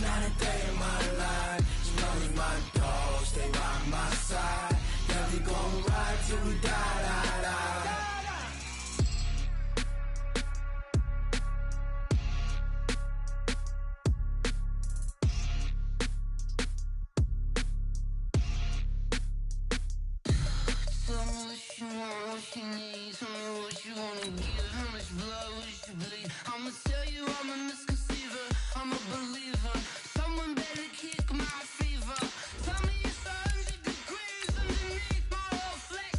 not a day in my life. You know me, my dogs, they by my side. Yeah, we gon' ride till we die, die, die. Tell me what you want, what you need. Tell me what you wanna give. How much blood would you bleed? I'ma tell you I'm a misconceiver. I'm a believer. Someone better kick my fever. Tell me it's 100 degrees underneath my whole flesh.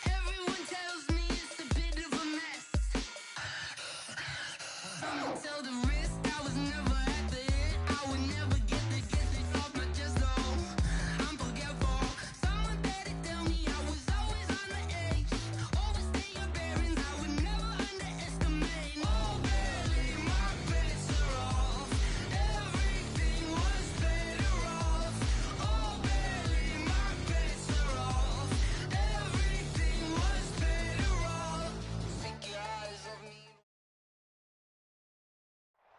Everyone tells me it's a bit of a mess. I'ma tell the risk I was never at the end. I would never get it off my chest though. I'm forgetful. Someone better tell me I was always on the edge. Overstay your bearings, I would never underestimate. Oh, barely, my bets are off. Everything was better off. Oh, barely, my bets are off. Everything was better off. Take your eyes off me.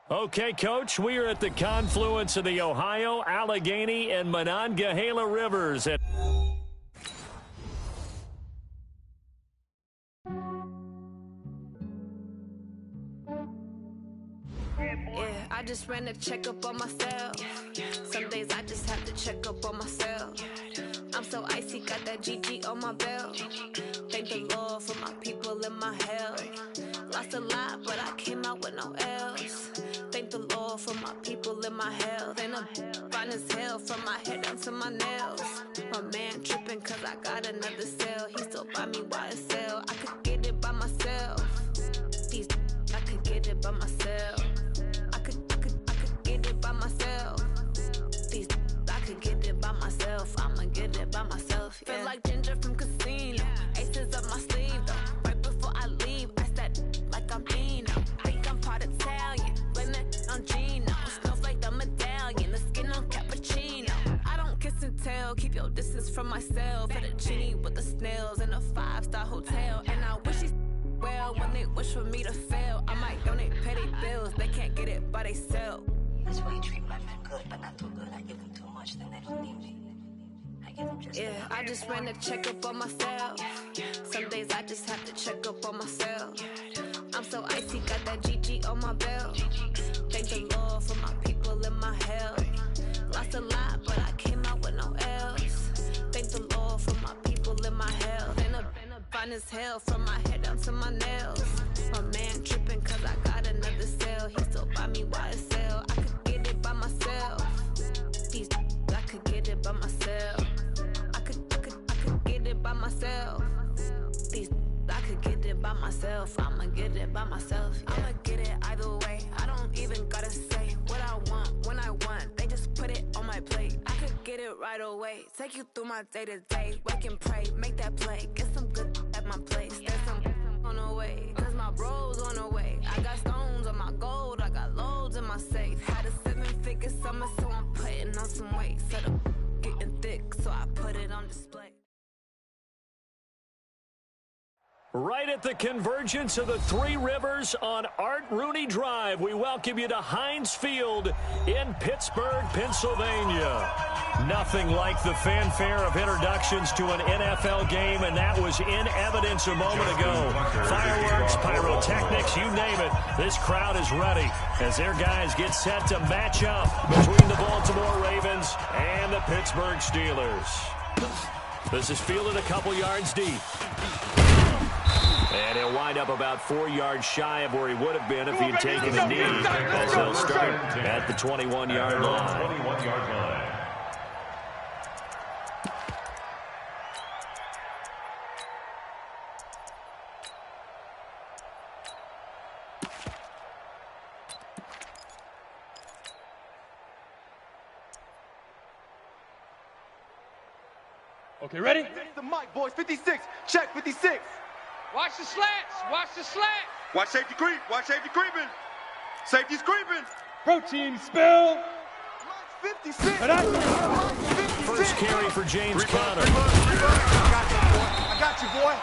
Okay, Coach, we are at the confluence of the Ohio, Allegheny, and Monongahela Rivers. Yeah, I just ran a checkup on myself. Some days I just have to check up on myself. I'm so icy, got that GG on my belt. Thank the Lord for my people and my health. Lost a lot, but I came out with no L's. Thank the Lord for my people and my health. And I'm fine as hell from my head down to my nails. My man tripping cause I got another cell. He still buy me YSL. I could get it by myself. These I could get it by myself. I could get it by myself. These I could get it by myself. I'ma get it by myself. Yeah. Feel like Ginger from Casino. Aces up my sleeve though. Right before I leave, I said like I'm Dino. Think I'm part Italian. Blame it on Gino. Snowflake the medallion. The skin on cappuccino. I don't kiss and tell. Keep your distance from myself. At a genie with the snails in a 5-star hotel. And I wish he's well when they wish for me to fail. I might donate petty bills. They can't get it by themselves. That's why you treat my men good, but not too good. I give them too much, then they don't need me. I give them just Yeah, I just ran a checkup on myself. Some days I just have to check up on myself. I'm so icy, got that GG on my belt. Thank the Lord for my people and my health. Lost a lot, but I came out with no L's. Thank the Lord for my people and my health. And I'm fine as hell from my head down to my nails. My man tripping cause I got another cell. He still buy me YSL. I could get it by myself. These I could get it by myself. I could get it by myself. These I could get it by myself. I'ma get it by myself. Yeah. I'ma get it either way. I don't even gotta say what I want when I want. They just put it on my plate. I could get it right away. Take you through my day to day. Wake and pray, make that play. Get some good at my place. There's some on the way. Cause my bros on the way. I got stones on my gold. I got loads in my safe. Had a 7-figure summer, so I'm putting on some weight. Set up getting thick, so I put it on display. Right at the convergence of the Three Rivers on Art Rooney Drive, we welcome you to Heinz Field in Pittsburgh, Pennsylvania. Nothing like the fanfare of introductions to an NFL game, and that was in evidence a moment ago. Fireworks, pyrotechnics, you name it. This crowd is ready as their guys get set to match up between the Baltimore Ravens and the Pittsburgh Steelers. This is fielded a couple yards deep. And he'll wind up about 4 yards shy of where he would have been if he'd taken a knee, as they'll start at the 21-yard line. Okay, ready? The mic, boys. 56. Check 56. Watch the slants. Watch the slant. Watch safety creep. Watch safety creeping. Safety's creeping. Protein spill. 56. First carry for James Conner. I got you, boy.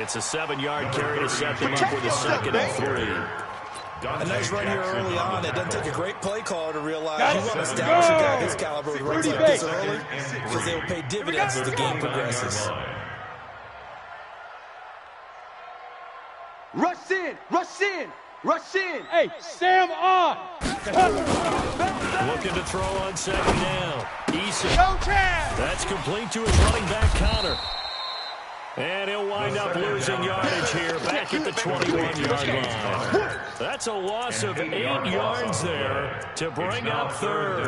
It's a 7-yard carry to set them up with a 2nd and 3. A nice run here early on. It doesn't take a great play caller to realize you want to establish a guy his caliber with runs like this early because they will pay dividends as the game progresses. Rush in, rush in, rush in. Hey, Sam on. Looking to throw on second down. Eason. That's complete to his running back Connor. And he'll wind up losing yardage here back at the 21-yard line. That's a loss of 8 yards there to bring up third.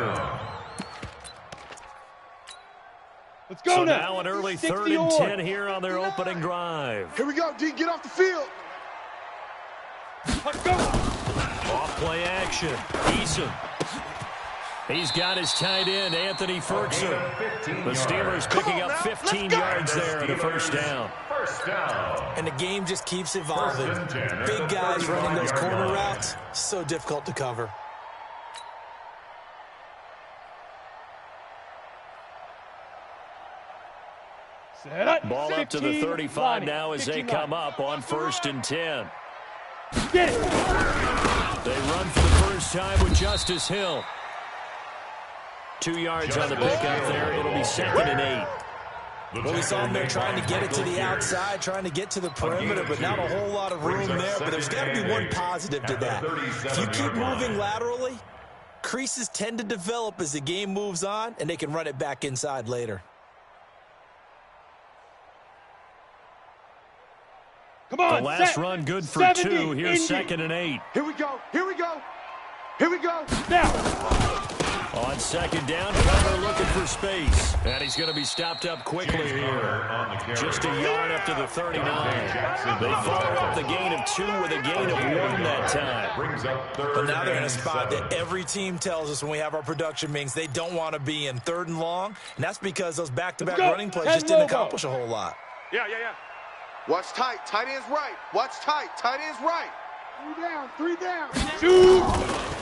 Let's go so now an early 3rd and 10 here on their opening drive. Here we go, D. Get off the field. Let's go. Off play action. Eason. He's got his tight end, Anthony Ferguson. The Steelers picking up 15 yards there and a first down. And the game just keeps evolving. Big guys running those corner routes, so difficult to cover. Ball up to the 35 now as they come up on 1st and 10. Get it. They run for the first time with Justice Hill. 2 yards on the pickup there. It'll be 2nd and 8. Well, we saw him there trying to get it to the outside, trying to get to the perimeter, but not a whole lot of room there. But there's got to be one positive to that. If you keep moving laterally, creases tend to develop as the game moves on, and they can run it back inside later. Come on, the last run good for 2. Here's 2nd and 8. Here we go. Here we go. Here we go. Now. On 2nd down, Connor looking for space. And he's going to be stopped up quickly here. Just a yard up to the 39. They follow up the gain of 2 with a gain of 1 that time. But now they're in a spot that every team tells us when we have our production meetings they don't want to be in, 3rd and long. And that's because those back-to-back running plays just didn't accomplish a whole lot. Yeah. Watch tight. Tight end's right. Watch tight. Tight end's right. 3 down. 2.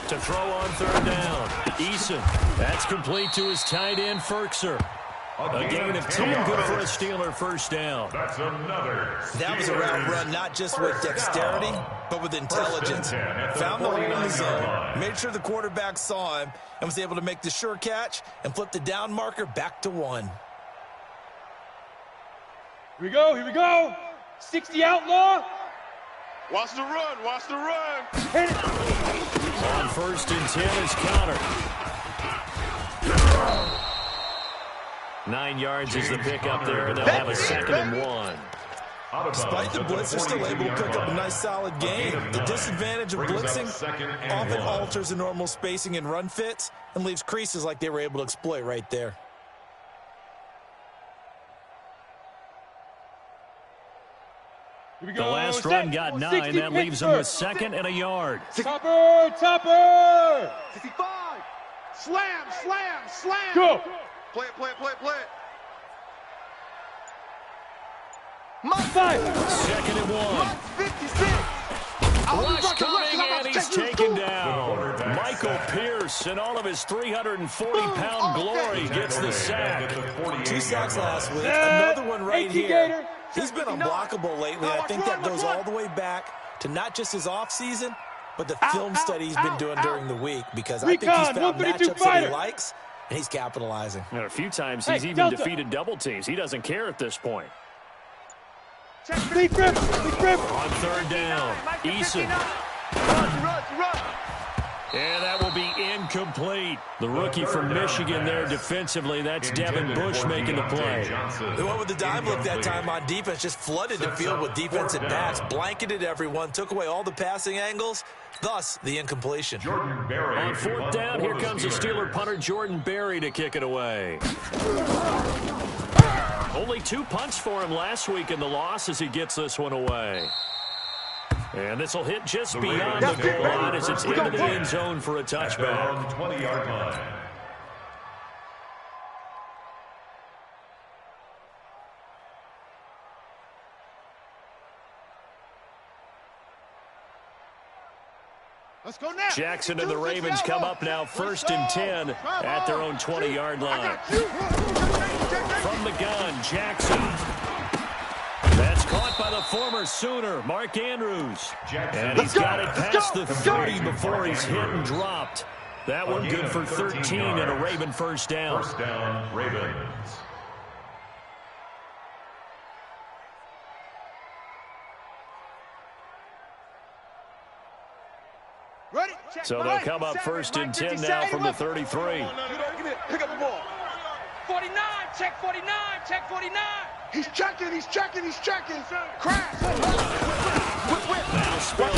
To throw on 3rd down. Eason. That's complete to his tight end, Ferkser. A gain of 10, good for a Steeler first down. That's another. That was a route run, not just with dexterity, but with intelligence. Found the hole in the zone, made sure the quarterback saw him, and was able to make the sure catch and flip the down marker back to 1. Here we go. 60 outlaw. Watch the run. Watch the run. Hit it. On 1st and 10 is Connor. 9 yards is the pickup there. They'll have a 2nd and 1. Despite the blitz, they're still able to pick up a nice solid gain. The disadvantage of blitzing often alters the normal spacing and run fits and leaves creases like they were able to exploit right there. The last run got 9. That leaves them with 2nd and a yard. Topper! 65. Slam. Go! Play it. Five. 2nd and 1. 56. Rush coming, and he's taken down. Michael Pierce, in all of his 340-pound glory, gets the sack. 2 sacks last week, another one right here. He's been unblockable lately. I think that goes all the way back to not just his offseason, but the film study he's been doing during the week, because I think he's found matchups that he likes, and he's capitalizing. A few times he's even defeated double teams. He doesn't care at this point. Big grip. On 3rd down, Eason. Run. And that will be incomplete. The rookie from Michigan there defensively. That's Devin Bush making the play. They went with the dime look that time on defense, just flooded the field with defensive backs, blanketed everyone, took away all the passing angles, thus the incompletion. On 4th down, here comes the Steeler punter Jordan Berry to kick it away. Only 2 punts for him last week in the loss as he gets this one away. And this will hit just beyond the goal line as it's into the end zone for a touchback. 20-yard line. Let's go now. Jackson and the Ravens come up now 1st and 10 at their own 20-yard line. From the gun, Jackson. That's caught by the former Sooner, Mark Andrews. And he's got it past the 30 before he's hit and dropped. That one good for 13 and a Raven first down. First down, Ravens. Ready? So they'll come up first and 10 now from the 33. Pick up the ball. 49, check 49, check 49. He's checking. Crash. Now Spiller.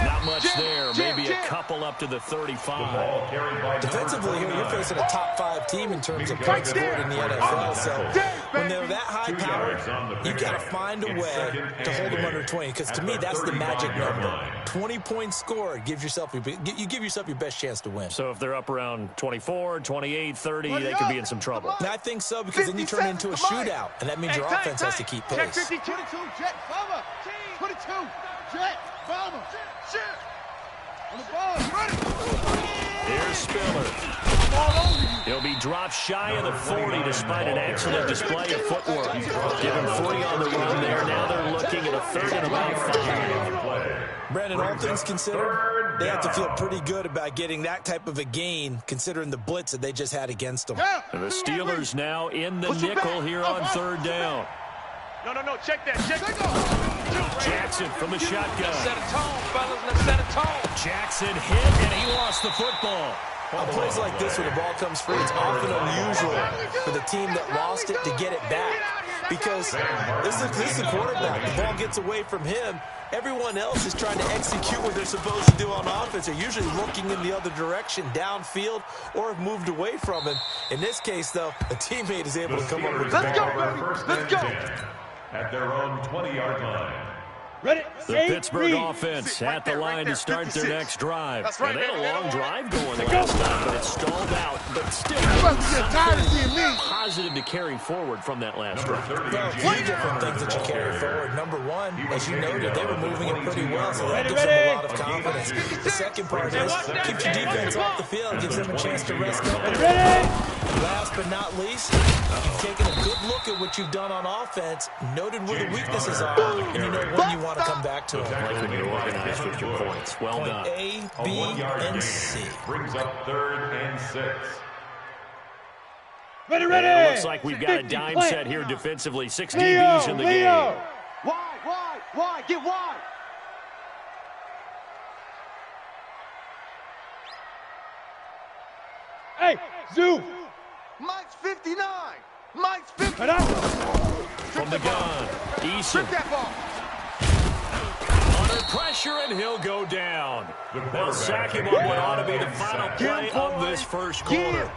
Not much there. Maybe a couple up to the 35. Defensively here, you're facing a top 5 team in terms of points scored in the NFL. So when they're that high powered, you got to find a way to hold them under 20. Because to me, that's the magic number. 20 points scored you give yourself your best chance to win. So if they're up around 24, 28, 30, they could be in some trouble. And I think so, because then you turn it into a shootout, and that means your offense has to keep pace. 22, jet, bomber. 22, jet, bomber. On the ball, Here's Spiller. He'll be dropped shy of the 40 despite an excellent display of footwork. Give him 3 on the run there. Now they're looking at a third and about 5. Brandon, all things considered, they have to feel pretty good about getting that type of a gain, considering the blitz that they just had against them. And the Steelers now in the nickel here on third down. No, check that, check it. Jackson from the shotgun. Let's set a tone, fellas, let's set a tone. Jackson hit, and he lost the football. On plays like this where the ball comes free, it's often unusual for the team that lost it to get it back. Because this is the quarterback. The ball gets away from him. Everyone else is trying to execute what they're supposed to do on offense. They're usually looking in the other direction, downfield, or have moved away from him. In this case, though, a teammate is able to come up with the ball. Let's go. At their own 20-yard line. Ready? The Pittsburgh offense at the line to start their next drive. And they had a long drive going last time, but it stalled out. But still, something positive to carry forward from that last drive. Well, a few different things that you carry forward. Number one, as you noted, they were moving it pretty well, so that gives them a lot of confidence. The second part is keeps your defense off the field, gives them a chance to rest up. Last but not least, you've taken a good look at what you've done on offense, noted where the weaknesses are, and you know when you want to come back to them. Like when you're organized with your points. Well Point done. A, B, and C. Brings up 3rd and 6. Ready, And it looks like we've got a dime set here defensively. 6 DBs in the game. Wide, get wide. Hey, Zoo. Mike's 59. Mike's 50. From the gun, Eason. That ball. Under pressure, and he'll go down. They'll sack him on what ought to be the final play of this first quarter.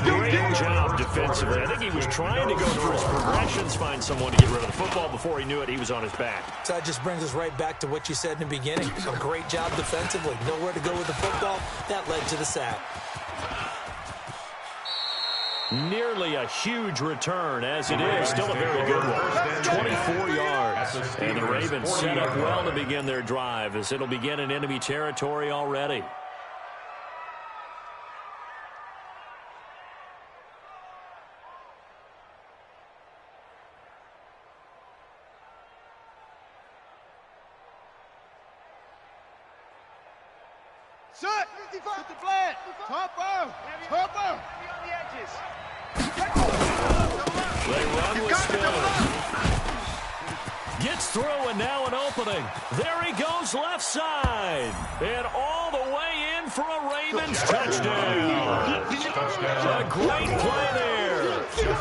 Great job defensively. I think he was trying to go through his progressions, find someone to get rid of the football. Before he knew it, he was on his back. So that just brings us right back to what you said in the beginning. A great job defensively. Nowhere to go with the football. That led to the sack. Nearly a huge return, as it is. Still a very good one. 24 yards. And the Ravens set up well to begin their drive, as it'll begin in enemy territory already. Set. 55 the flat. Topper. On the edges. They run with Spiller. Gets through, and now an opening. There he goes left side. And all the way in for a Ravens touchdown. A great play there.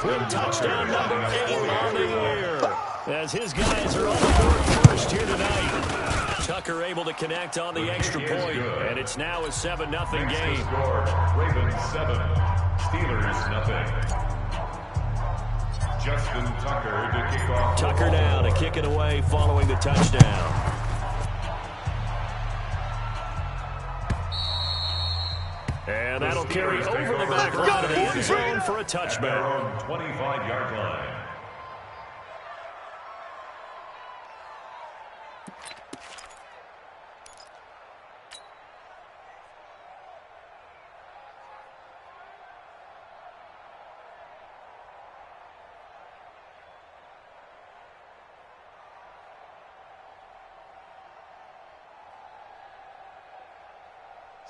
With touchdown number 8 on the year. As his guys are on the board first here tonight. Tucker able to connect on the extra point, and it's now a 7-0 game. Ravens 7, Steelers nothing. Justin Tucker to kick off. Tucker now to kick it away following the touchdown. And that'll carry over the back line of the end zone for a touchback. 25-yard line.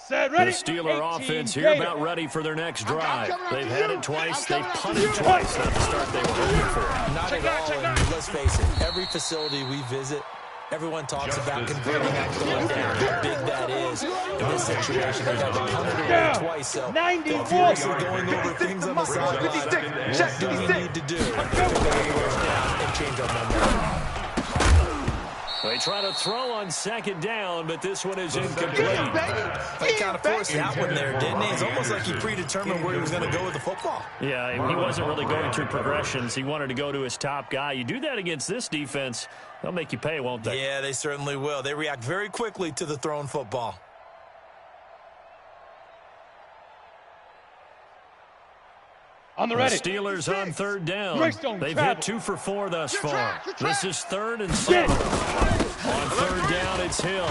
The Steeler offense here about ready for their next drive. They've had it twice. They've punted twice. Not the start they were hoping for. Not at all. And let's face it, every facility we visit, everyone talks about converting that going down, how big that is. In this situation, they've had to punt it away twice. So they're furiously going over things on the sideline. What do we need to do to get first down and change our momentum? They try to throw on second down, but this one is incomplete. They kind of forced that one there, didn't he? It's almost like he predetermined where he was going to go with the football. Yeah, he wasn't really going through progressions. He wanted to go to his top guy. You do that against this defense, they'll make you pay, won't they? Yeah, they certainly will. They react very quickly to the thrown football. On the ready. The Steelers on third down. They've hit 2 for 4 thus far. This is 3rd and 7. On third down, it's Hill.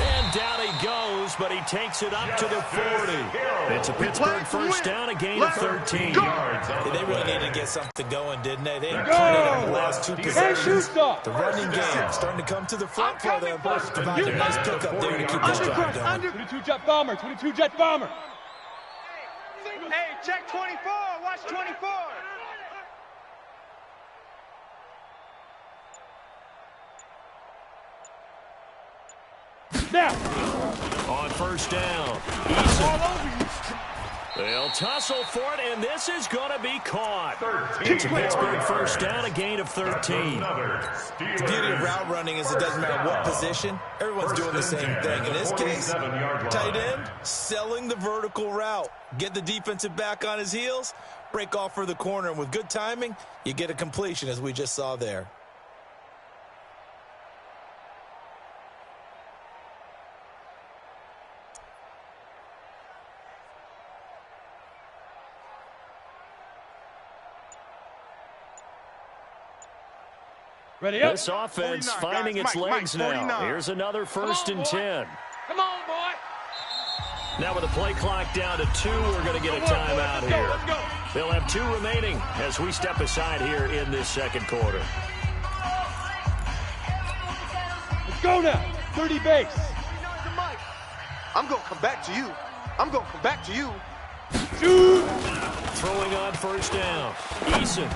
And down he goes, but he takes it up to the 40. It's a Pittsburgh first down, a gain of 13. They really needed to get something going, didn't they? They punted on the last 2 possessions. The running game starting to come to the front for them. Provided a nice pickup there to keep this drive going. 22-jet bomber, 22-jet bomber. Hey, check 24. Watch 24. Now. On first down, Eason. They'll tussle for it, and this is going to be caught. It's a Pittsburgh first down, a gain of 13. The beauty of route running is it doesn't matter what position. Everyone's doing the same thing. In this case, tight end, selling the vertical route. Get the defensive back on his heels, break off for the corner, and with good timing, you get a completion, as we just saw there. Ready up. This offense finding its legs now. Here's another 1st and 10. Come on, boy. Now with the play clock down to 2, we're going to get a timeout here. They'll have 2 remaining as we step aside here in this second quarter. Let's go now. 30 base. I'm going to come back to you. I'm going to come back to you. Shoot. Throwing on first down. Eason.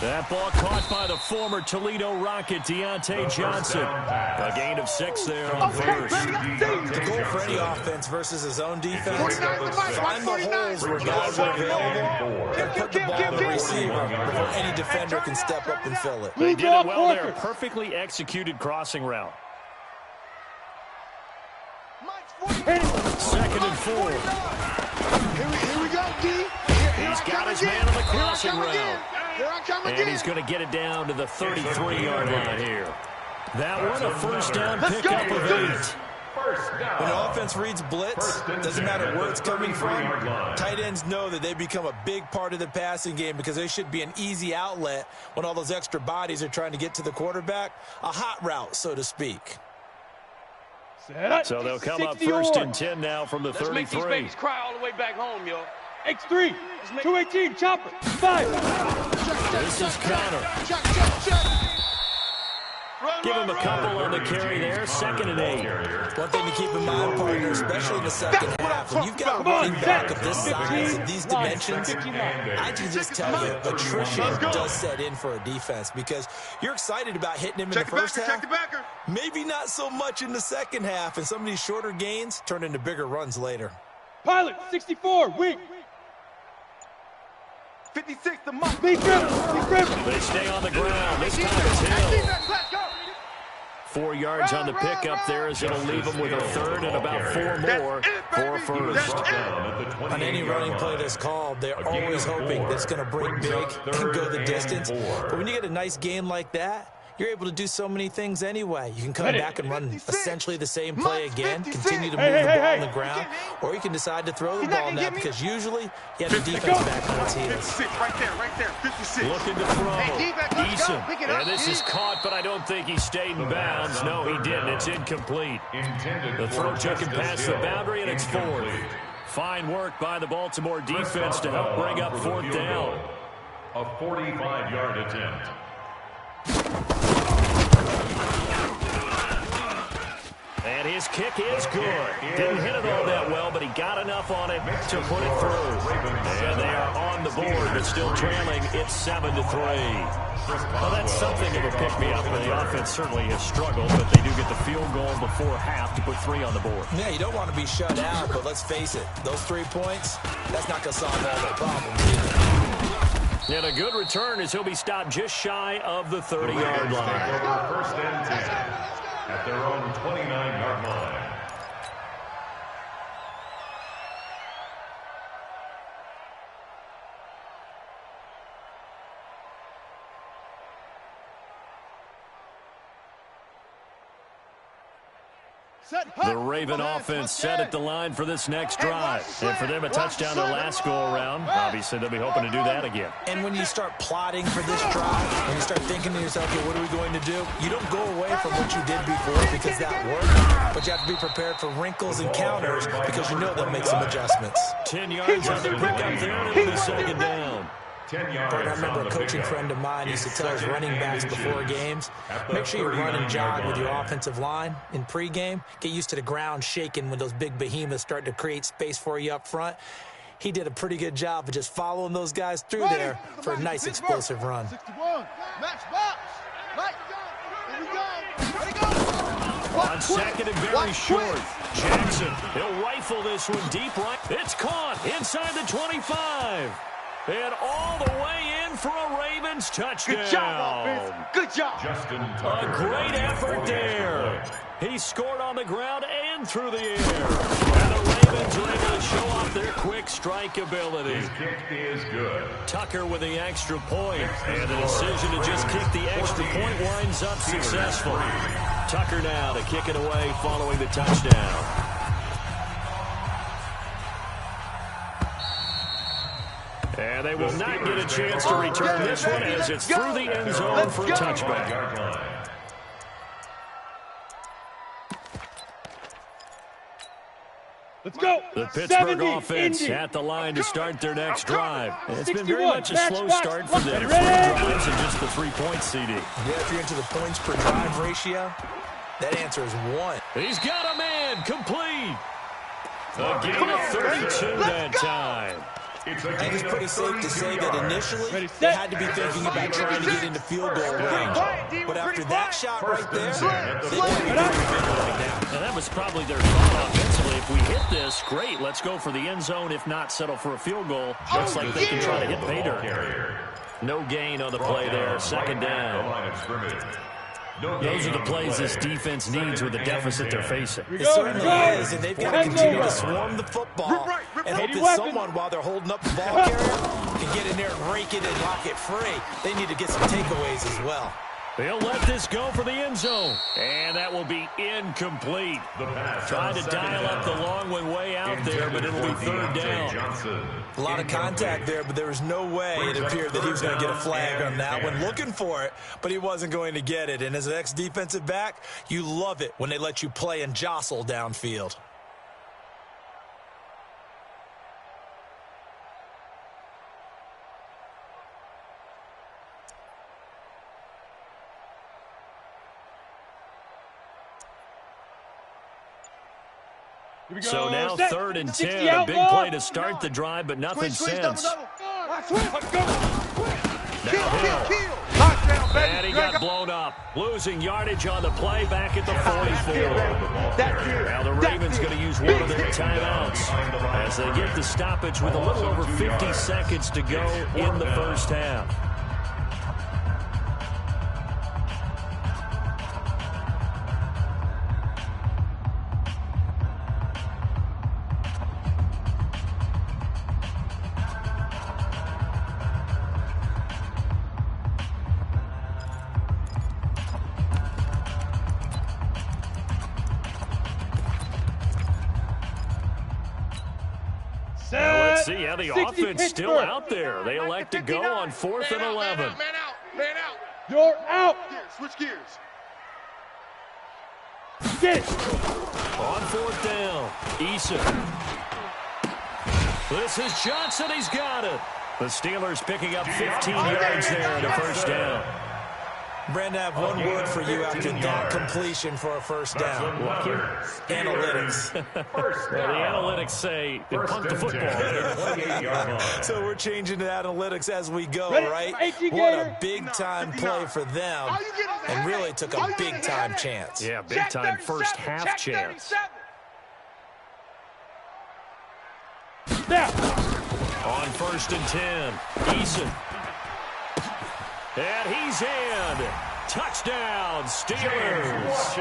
That ball caught by the former Toledo Rocket, Deontay Johnson. A gain of 6 there on first. The goal for any offense versus his own defense, find the holes where guys are available and put the ball in the receiver before any defender can step up and fill it. They did it well there. Perfectly executed crossing route. 2nd and 4. Here we go, D. He's got his man on the crossing route. And he's going to get it down to the 33-yard line here. That one, a first down pickup of 8. When an offense reads blitz, doesn't matter where it's coming from, tight ends know that they become a big part of the passing game because they should be an easy outlet when all those extra bodies are trying to get to the quarterback. A hot route, so to speak. So they'll come up 1st and 10 now from the 33. Let's make these babies cry all the way back home, yo. X3, 218, chopper, 5. This is Connor. Give him a couple on the carry there. 2nd and 8. One thing to keep in mind, partner, especially in the second half, when you've got a running back of this size and these dimensions, I can just tell you, attrition does set in for a defense because you're excited about hitting him in the first half. Maybe not so much in the second half, and some of these shorter gains turn into bigger runs later. Pilot, 64, wing. 56, the month. They stay on the ground. This time it's Hill. 4 yards on the pickup there as it'll leave them with a 3rd and about 4 more for a first. On any running play that's called, they're always hoping that's going to break big and go the distance. But when you get a nice gain like that, you're able to do so many things anyway. You can come back and run essentially the same play again, continue to move the ball on the ground, or you can decide to throw the ball now because usually you have the defense back on its heels. Right there, 56. Looking to throw. Eason. And this is caught, but I don't think he stayed in bounds. No, he didn't. It's incomplete. The throw took him past the boundary, and it's 4th. Fine work by the Baltimore defense to help bring up 4th down. A 45-yard attempt. And his His kick is good. Didn't hit it all that well, but he got enough on it to put it through. And they are on the board, but still trailing. It's 7-3. Well, that's something of a pick-me-up. The offense certainly has struggled, but they do get the field goal before half to put 3 on the board. Yeah, you don't want to be shut out, but let's face it, those 3 points, that's not going to solve all their problems either. And a good return as he'll be stopped just shy of the 30-yard line. First and 10 at their own 29-yard line. The Raven offense set at the line for this next drive. And for them, a touchdown their last go-around. Obviously, they'll be hoping to do that again. And when you start plotting for this drive, when you start thinking to yourself, okay, what are we going to do? You don't go away from what you did before because that worked. But you have to be prepared for wrinkles and counters because you know they'll make some adjustments. 10 yards on the pickup there, and it'll be second down. But I remember a coaching friend of mine used to tell his running backs before games, make sure you run and jog with your offensive line in pregame. Get used to the ground shaking when those big behemoths start to create space for you up front. He did a pretty good job of just following those guys through there for a nice explosive run. 61. Match box. Right. Here we go. Ready, go. On second and very short. Jackson, he'll rifle this one deep right. It's caught inside the 25. And all the way in for a Ravens touchdown. Good job, offense. Good job. A great effort there. He scored on the ground and through the air. And the Ravens are able to show off their quick strike ability. His kick is good. Tucker with the extra point. And the decision to just kick the extra point winds up successful. Tucker now to kick it away following the touchdown. And they will not get a chance to return this one as it's through the end zone for a touchback. Let's go. The Pittsburgh offense at the line to start their next drive. It's been very much a slow start for them. 4 drives and just the 3 points, CD. Yeah, if you're into the points per drive ratio, that answer is 1. He's got a man complete. A gain of 32 that time. I think it's pretty safe to say that initially they had to be thinking about trying to get into field goal range. But after that shot right there, they can't be very big right now. And that was probably their thought offensively. If we hit this, great. Let's go for the end zone. If not, settle for a field goal. Looks like they can try to hit pay dirt. No gain on the play there. Second down. Those are the plays this defense needs with the deficit they're facing. It certainly is, and they've got to continue to swarm the football and hope that someone, while they're holding up the ball carrier, can get in there and rake it and lock it free. They need to get some takeaways as well. They'll let this go for the end zone. And that will be incomplete. Trying to dial up the long one way out there, but it'll be third down. A lot of contact there, but there was no way it appeared that he was going to get a flag on that one. Looking for it, but he wasn't going to get it. And as an ex-defensive back, you love it when they let you play and jostle downfield. So now third and 10. A big play to start the drive, but nothing since. Now Hill. And he got blown up. Losing yardage on the play back at the 44. Now the Ravens going to use one of their timeouts as they get the stoppage with a little over 50 seconds to go in the first half. Let's see how the offense still out there. They elect to go on 4th and 11. Man out. You're out. Switch gears. Get it. On 4th down, Eason. This is Johnson. He's got it. The Steelers picking up 15 yards there and a first down. Brandon, I have one word for you after that completion for a first down. Analytics. Well, the analytics say punt the football. So we're changing to analytics as we go, right? What a big-time play for them, and really took a big-time chance. Yeah, big-time first half chance. On 1st and 10, Eason. And he's in. Touchdown, Steelers.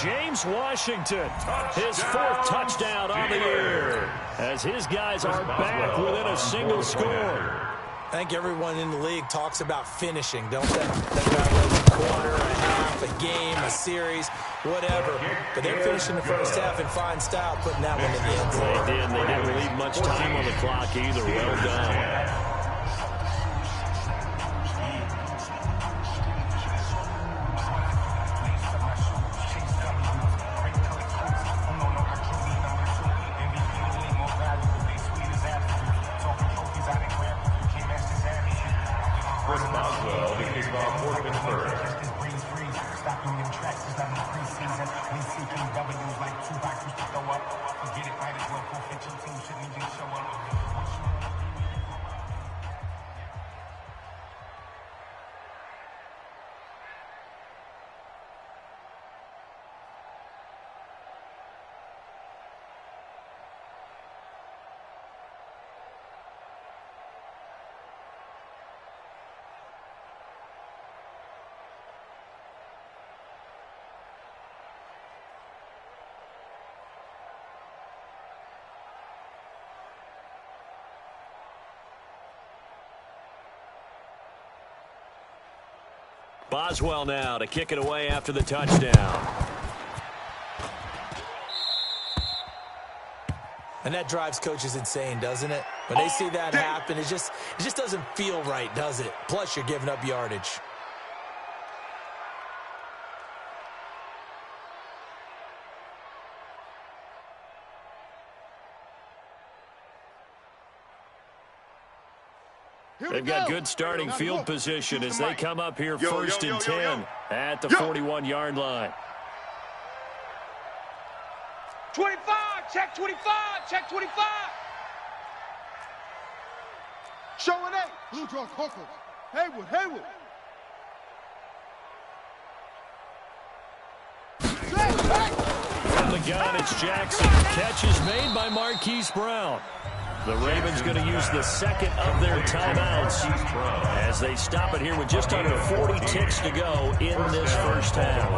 James Washington, his 4th touchdown on the year, as his guys are back within a single score. I think everyone in the league talks about finishing, don't they? That guy was a quarter, a half, a game, a series, whatever. But they're finishing the first half in fine style, putting that one in the end zone. They did. They didn't leave much time on the clock either. Well done. Boswell now to kick it away after the touchdown. And that drives coaches insane, doesn't it? When they see that happen, it just doesn't feel right, does it? Plus, you're giving up yardage. They've got good starting field position as they come up here 1st and 10 at the 41-yard line. 25, check 25, check 25. Showing 8. Blue draw Coco. Haywood. From the gun, it's Jackson. Catch is made by Marquise Brown. The Ravens going to use the 2nd of their timeouts as they stop it here with just under 40 ticks to go in this first half.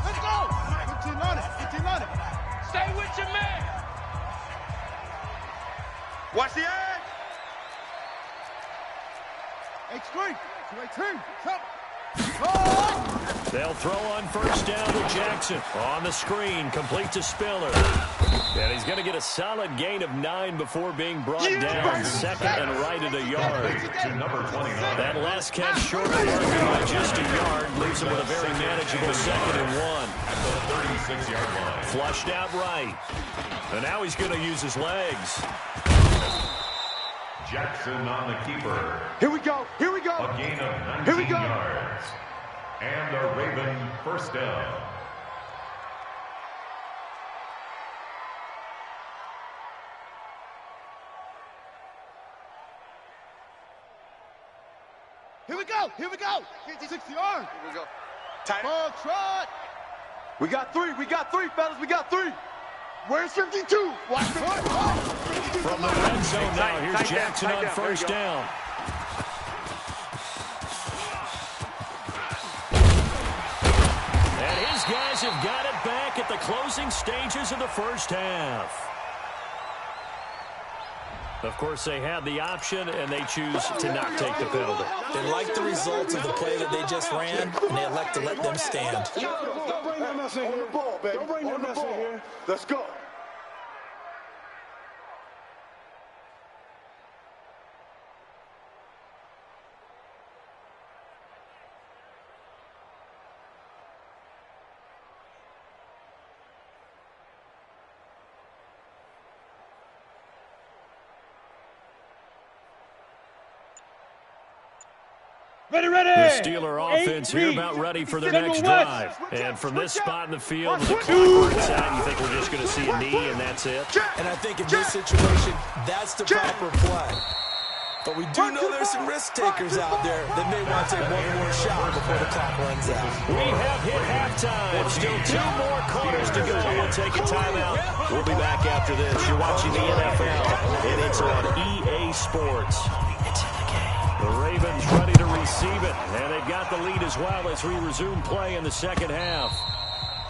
Let's go. 15 on it. Stay with your man. Watch the edge. H3 to 18. Come. They'll throw on 1st down to Jackson. On the screen, complete to Spiller. And he's going to get a solid gain of 9 before being brought down. 2nd and right at a yard. That last catch short of marking by just a yard leaves him with a very manageable 2nd and 1. At the 36-yard line. Flushed out right. And now he's going to use his legs. Jackson on the keeper. Here we go. A gain of 19 yards. And a Raven 1st down. Here we go. 60 yards. Here we go. Ball trot. We got 3, fellas. We got 3. Where's 52? Watch the From the red zone now, here's Jackson on 1st down. And his guys have got it back at the closing stages of the first half. Of course, they had the option, and they choose to not take the penalty. They like the results of the play that they just ran, and they elect to let them stand. Don't bring that mess in here. Don't bring that mess in here. Let's go. The Steeler offense here about ready for their next drive. And from this spot in the field, with the clock runs out, you think we're just going to see a knee and that's it? And I think in this situation, that's the proper play. But we do know there's some risk takers out there that may want to take one more shot before the clock runs out. We have hit halftime. Still 2 more quarters to go. We'll take a timeout. We'll be back after this. You're watching the NFL, and it's on EA Sports. The Ravens ready to receive it, and they've got the lead as well as we resume play in the second half.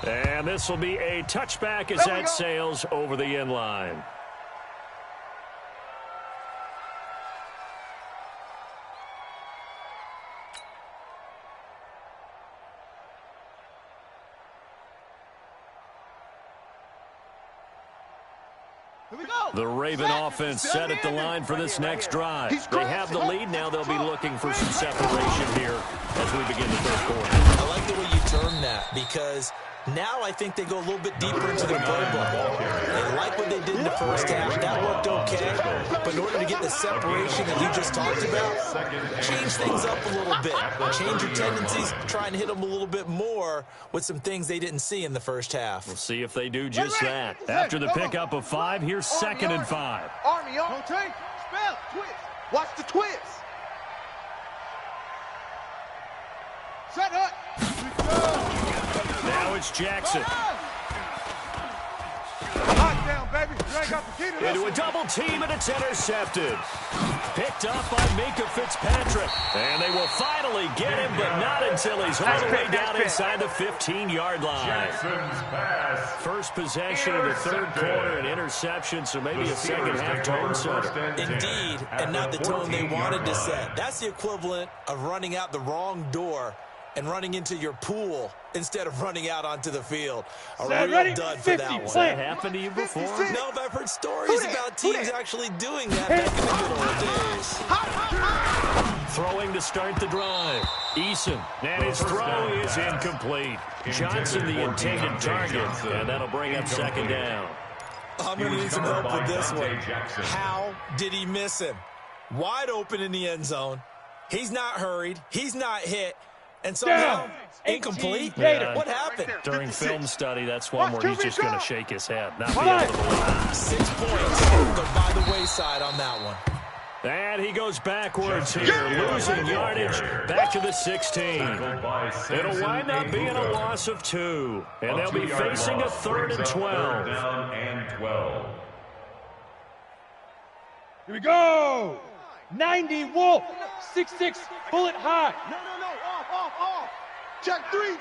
And this will be a touchback as that sails over the end line. The Raven offense set at the line for this next drive. They have the lead. Now they'll be looking for some separation here as we begin the third quarter. I like the way you term that because now I think they go a little bit deeper into their playbook. They like what they did in the first half. That worked okay. But in order to get the separation that you just talked about, change things up a little bit. Change your tendencies. Try and hit them a little bit more with some things they didn't see in the first half. We'll see if they do just that. After the pickup of 5, here's 2nd and 5. Army, don't change. Spell, twist. Watch the twist. Set up. Now it's Jackson. Lock down, baby. You ain't got the key to this. Into a double team, and it's intercepted. Picked up by Minka Fitzpatrick. And they will finally get him, but not until he's all the way down inside the 15-yard line. First possession of the third quarter, an interception, so maybe a second-half tone setter. Indeed, and not the tone they wanted to set. That's the equivalent of running out the wrong door and running into your pool instead of running out onto the field. A real dud for that one. Has that happened to you before? No, but I've heard stories about teams actually doing that back in the good old days. Throwing to start the drive. Eason, and his throw is incomplete. Johnson, the intended target, and that'll bring up 2nd down. I'm going to need some help with this one. How did he miss him? Wide open in the end zone. He's not hurried. He's not hit. And somehow, incomplete? Yeah. What happened? During film study, that's one where he's just going to shake his head. Not be able to believe it. 6 points go by the wayside on that one. And he goes backwards here, losing yardage back to the 16. It'll wind up being a loss of 2. And they'll be facing a 3rd and 12. Here we go. 90 Wolf. 6'6", bullet high. No. Off. Check 3.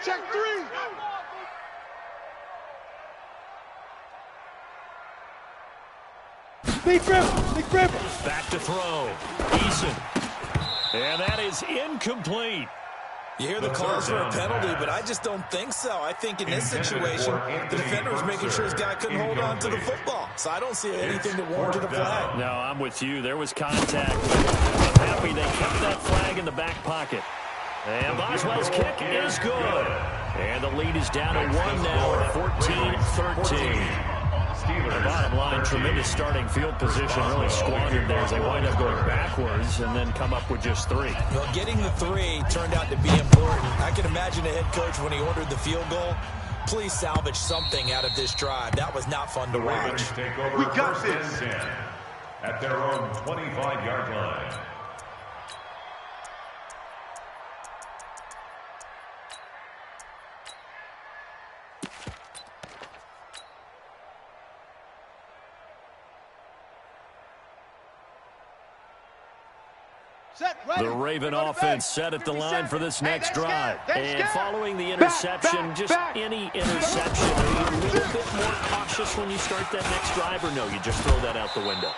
Big dribble. Back to throw. Eason. And that is incomplete. You hear the calls for a penalty, but I just don't think so. I think in this situation, the defender was making sure his guy couldn't hold on to the football. So I don't see anything that warranted a flag. No, I'm with you. There was contact. I'm happy they kept that flag in the back pocket. And Boswell's kick is good. And the lead is down to 1 now at 14-13. The bottom line, tremendous starting field position, really squandered there as they wind up going backwards and then come up with just 3. Well, getting the 3 turned out to be important. I can imagine a head coach when he ordered the field goal. Please salvage something out of this drive. That was not fun to watch. We got this. At their own 25-yard line. The Raven offense set at the line for this next drive. And following the interception, just any interception, are you a little bit more cautious when you start that next drive, or no, you just throw that out the window?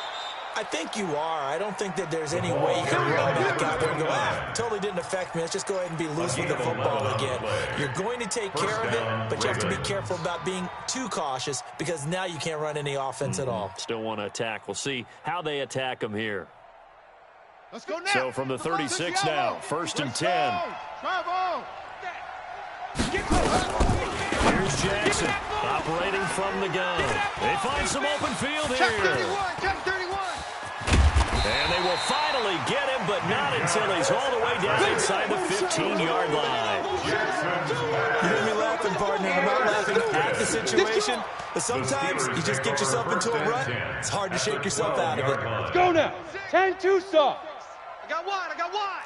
I think you are. I don't think that there's any way you can run back out there and go, totally didn't affect me. Let's just go ahead and be loose with the football again. You're going to take care of it, but you have to be careful about being too cautious because now you can't run any offense at all. Still want to attack. We'll see how they attack them here. Let's go now. So from the 36 now, 1st and 10. Here's Jackson operating from the gun. They find some open field here. Check 31. And they will finally get him, but not until he's all the way down inside the 15-yard line. You hear me laughing, partner. I'm not laughing at the situation, but sometimes you just get yourself into a rut. It's hard to shake yourself out of it. Let's go now. 10-2 stop. I got wide. I got wide.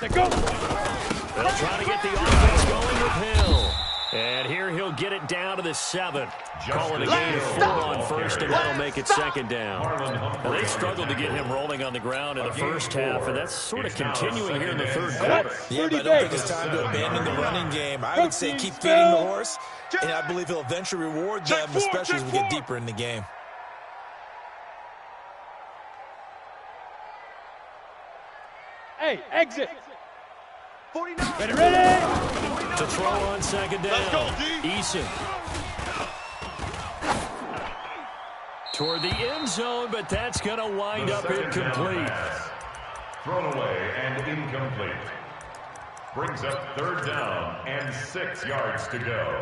Let's go. They'll try to get the offense going with Hill. And here he'll get it down to the 7. Calling a gain of 4 on first, and that'll make it second down. Now, they struggled to get him rolling on the ground in the first half, and that's sort of continuing here in the third quarter. Yeah, but I don't think it's time to abandon the running game. I would say keep feeding the horse, and I believe he'll eventually reward them, especially as we get deeper in the game. Hey, exit. 49. Ready. To throw on second down. Eason. Toward the end zone, but that's going to wind up incomplete. Thrown away and incomplete. Brings up third down and 6 yards to go.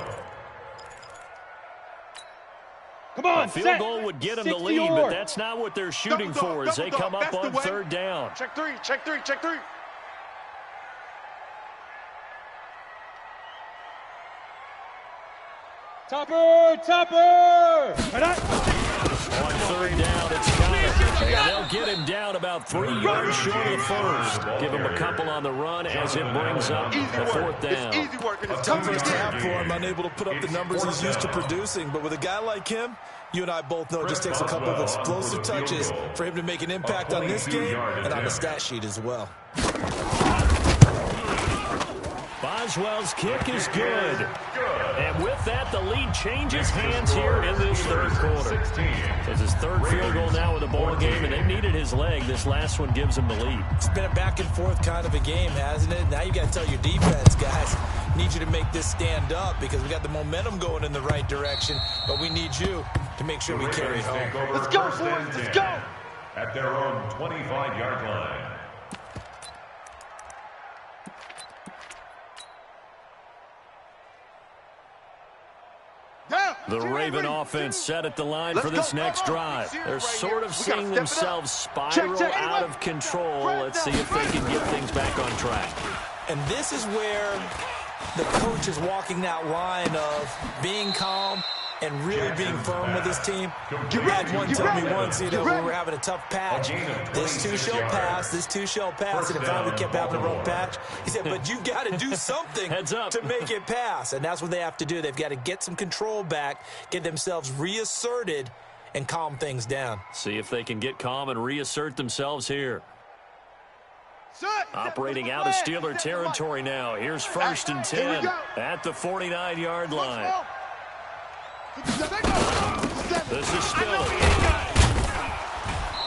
Come on, a field goal would get them the lead, but that's not what they're shooting for as they come up on third down. Check 3, check 3, check 3. Topper! Topper! On third down, it's Connor. And they'll get him down about 3 yards short of the first. Give him a couple on the run as it brings up a fourth down. A tough first half for him, unable to put up the numbers he's used to producing. But with a guy like him, you and I both know it just takes a couple of explosive touches for him to make an impact on this game and on the stat sheet as well. Boswell's kick is good. And with that, the lead changes hands here in this third quarter. It's his third field goal now in the ball game, and they needed his leg. This last one gives him the lead. It's been a back-and-forth kind of a game, hasn't it? Now you got to tell your defense, guys, need you to make this stand up because we got the momentum going in the right direction, but we need you to make sure we carry it home. Let's go, boys. Let's go. At their own 25-yard line. The Raven offense set at the line for this next drive. They're sort of seeing themselves spiral out of control. Let's see if they can get things back on track. And this is where the coach is walking that line of being calm and really being firm with his team. You had one tell me once, when we were having a tough patch, this too shall pass, this too shall pass, and in fact we kept having a rough patch. He said, but you got to do something to make it pass, and that's what they have to do. They've got to get some control back, get themselves reasserted, and calm things down. See if they can get calm and reassert themselves here. Operating out of Steeler territory now. Here's 1st and 10 at the 49-yard line. This is Spiller.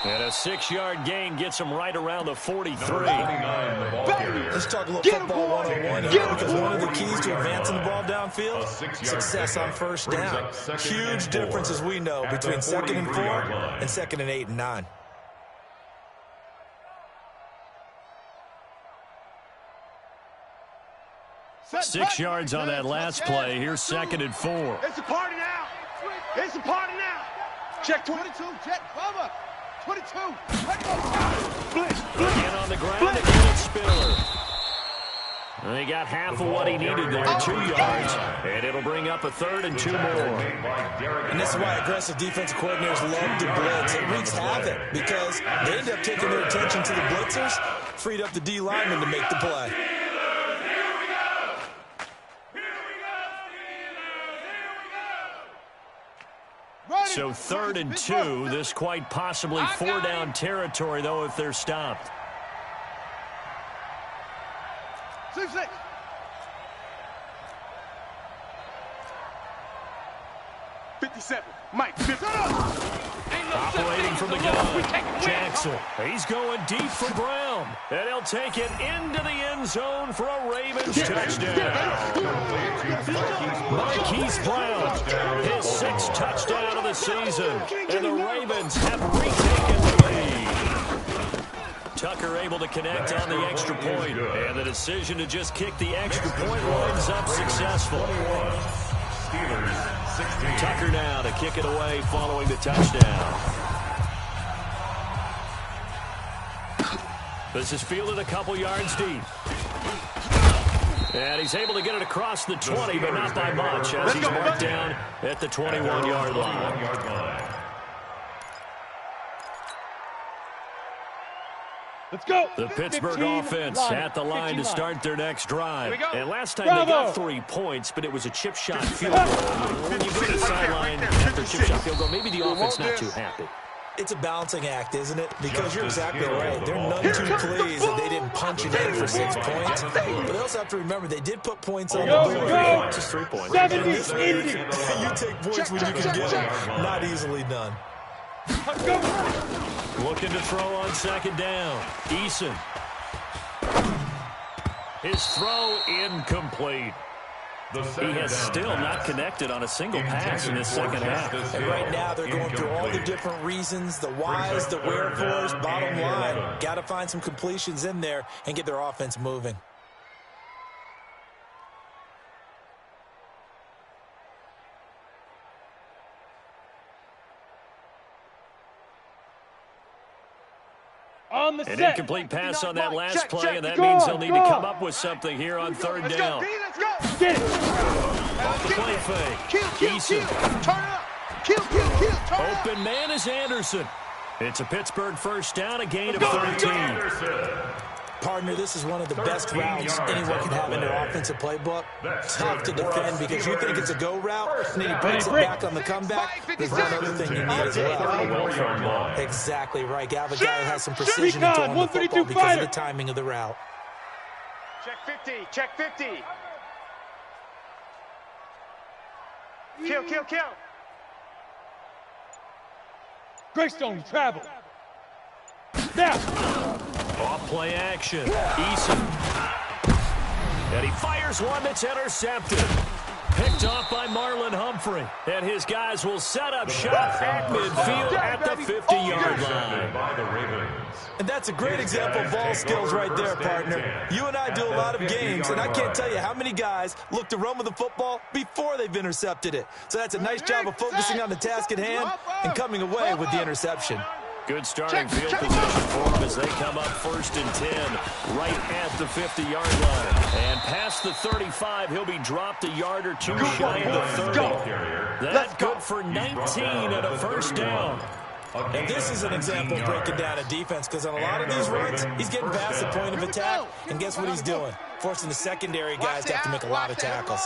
And a 6-yard gain gets him right around the 43. Let's talk a little football 101 here, because one of the keys to advancing the ball downfield, success on first down. Huge difference, as we know, between 2nd and 4 and 2nd and 8 and 9. Six yards on that last play. Here's 2nd and 4. It's a party now. It's a party now. Check 22. Check. Bubba. 22. Again on the ground. Again it's Spiller. And he got half of what he needed there, 2 yards. And it'll bring up a 3rd and 2 more. And this is why aggressive defensive coordinators love to blitz. It wreaks havoc because they end up taking their attention to the blitzers, freed up the D lineman to make the play. So 3rd and 2, this quite possibly 4-down territory, though, if they're stopped. 57. Mike. Operating from the gun, Jackson. He's going deep for Brown. And he'll take it into the end zone for a Ravens touchdown. Marquise Brown, his 6th touchdown of the season. And the Ravens have retaken the lead. Tucker able to connect on the extra point. And the decision to just kick the extra point winds up successful. Steelers 16. Tucker now to kick it away following the touchdown. This is fielded a couple yards deep. And he's able to get it across the 20, but not by much, as he's marked down at the 21-yard line. Let's go. The Pittsburgh offense at the line to start their next drive. And last time Bravo. they got 3 points, but it was a chip shot field goal. When you go to the sideline after a chip shot field goal, maybe the offense not too happy. It's a balancing act, isn't it? Because you're exactly right. They're none too pleased that they didn't punch it in for 6 points. But they also have to remember they did put points on the board. Just 3 points. In this league, you take points when you can get them. Not easily done. Looking to throw on second down. Eason. His throw incomplete. He has still not connected on a single pass in this second half. And right now they're going through all the different reasons, the whys, the wherefores. Bottom line, got to find some completions in there and get their offense moving. On the An set. incomplete pass on that last play, and that means they'll need to come up with something here on third down. Get it. Off the play fake. Eason. Turn it up. Kill, turn it up. Open man is Anderson. It's a Pittsburgh first down, a gain of 13. Partner, this is one of the best routes anyone can have in their offensive playbook. Tough to defend because you think it's a go route, and then he brings it back on the comeback. There's one other thing you need as well. Exactly right. You have a guy who has some precision in throwing the football because of the timing of the route. Check 50. Check 50. Kill. Greystone travel. Now. Off play action. Eason. And he fires one that's intercepted. Picked off by Marlon Humphrey. And his guys will set up shop at midfield at the 50-yard line. And that's a great example of ball skills right there, partner. You and I do a lot of games, and I can't tell you how many guys look to run with the football before they've intercepted it. So that's a nice job of focusing on the task at hand and coming away with the interception. Good starting field position for them as they come up 1st and 10 right at the 50-yard line. And past the 35, he'll be dropped a yard or two shy of the 30. That's good for 19 and a first down. And this is an example of breaking down a defense because on a lot of these runs, he's getting past the point of attack. And guess what he's doing? Forcing the secondary guys to have to make a lot of tackles.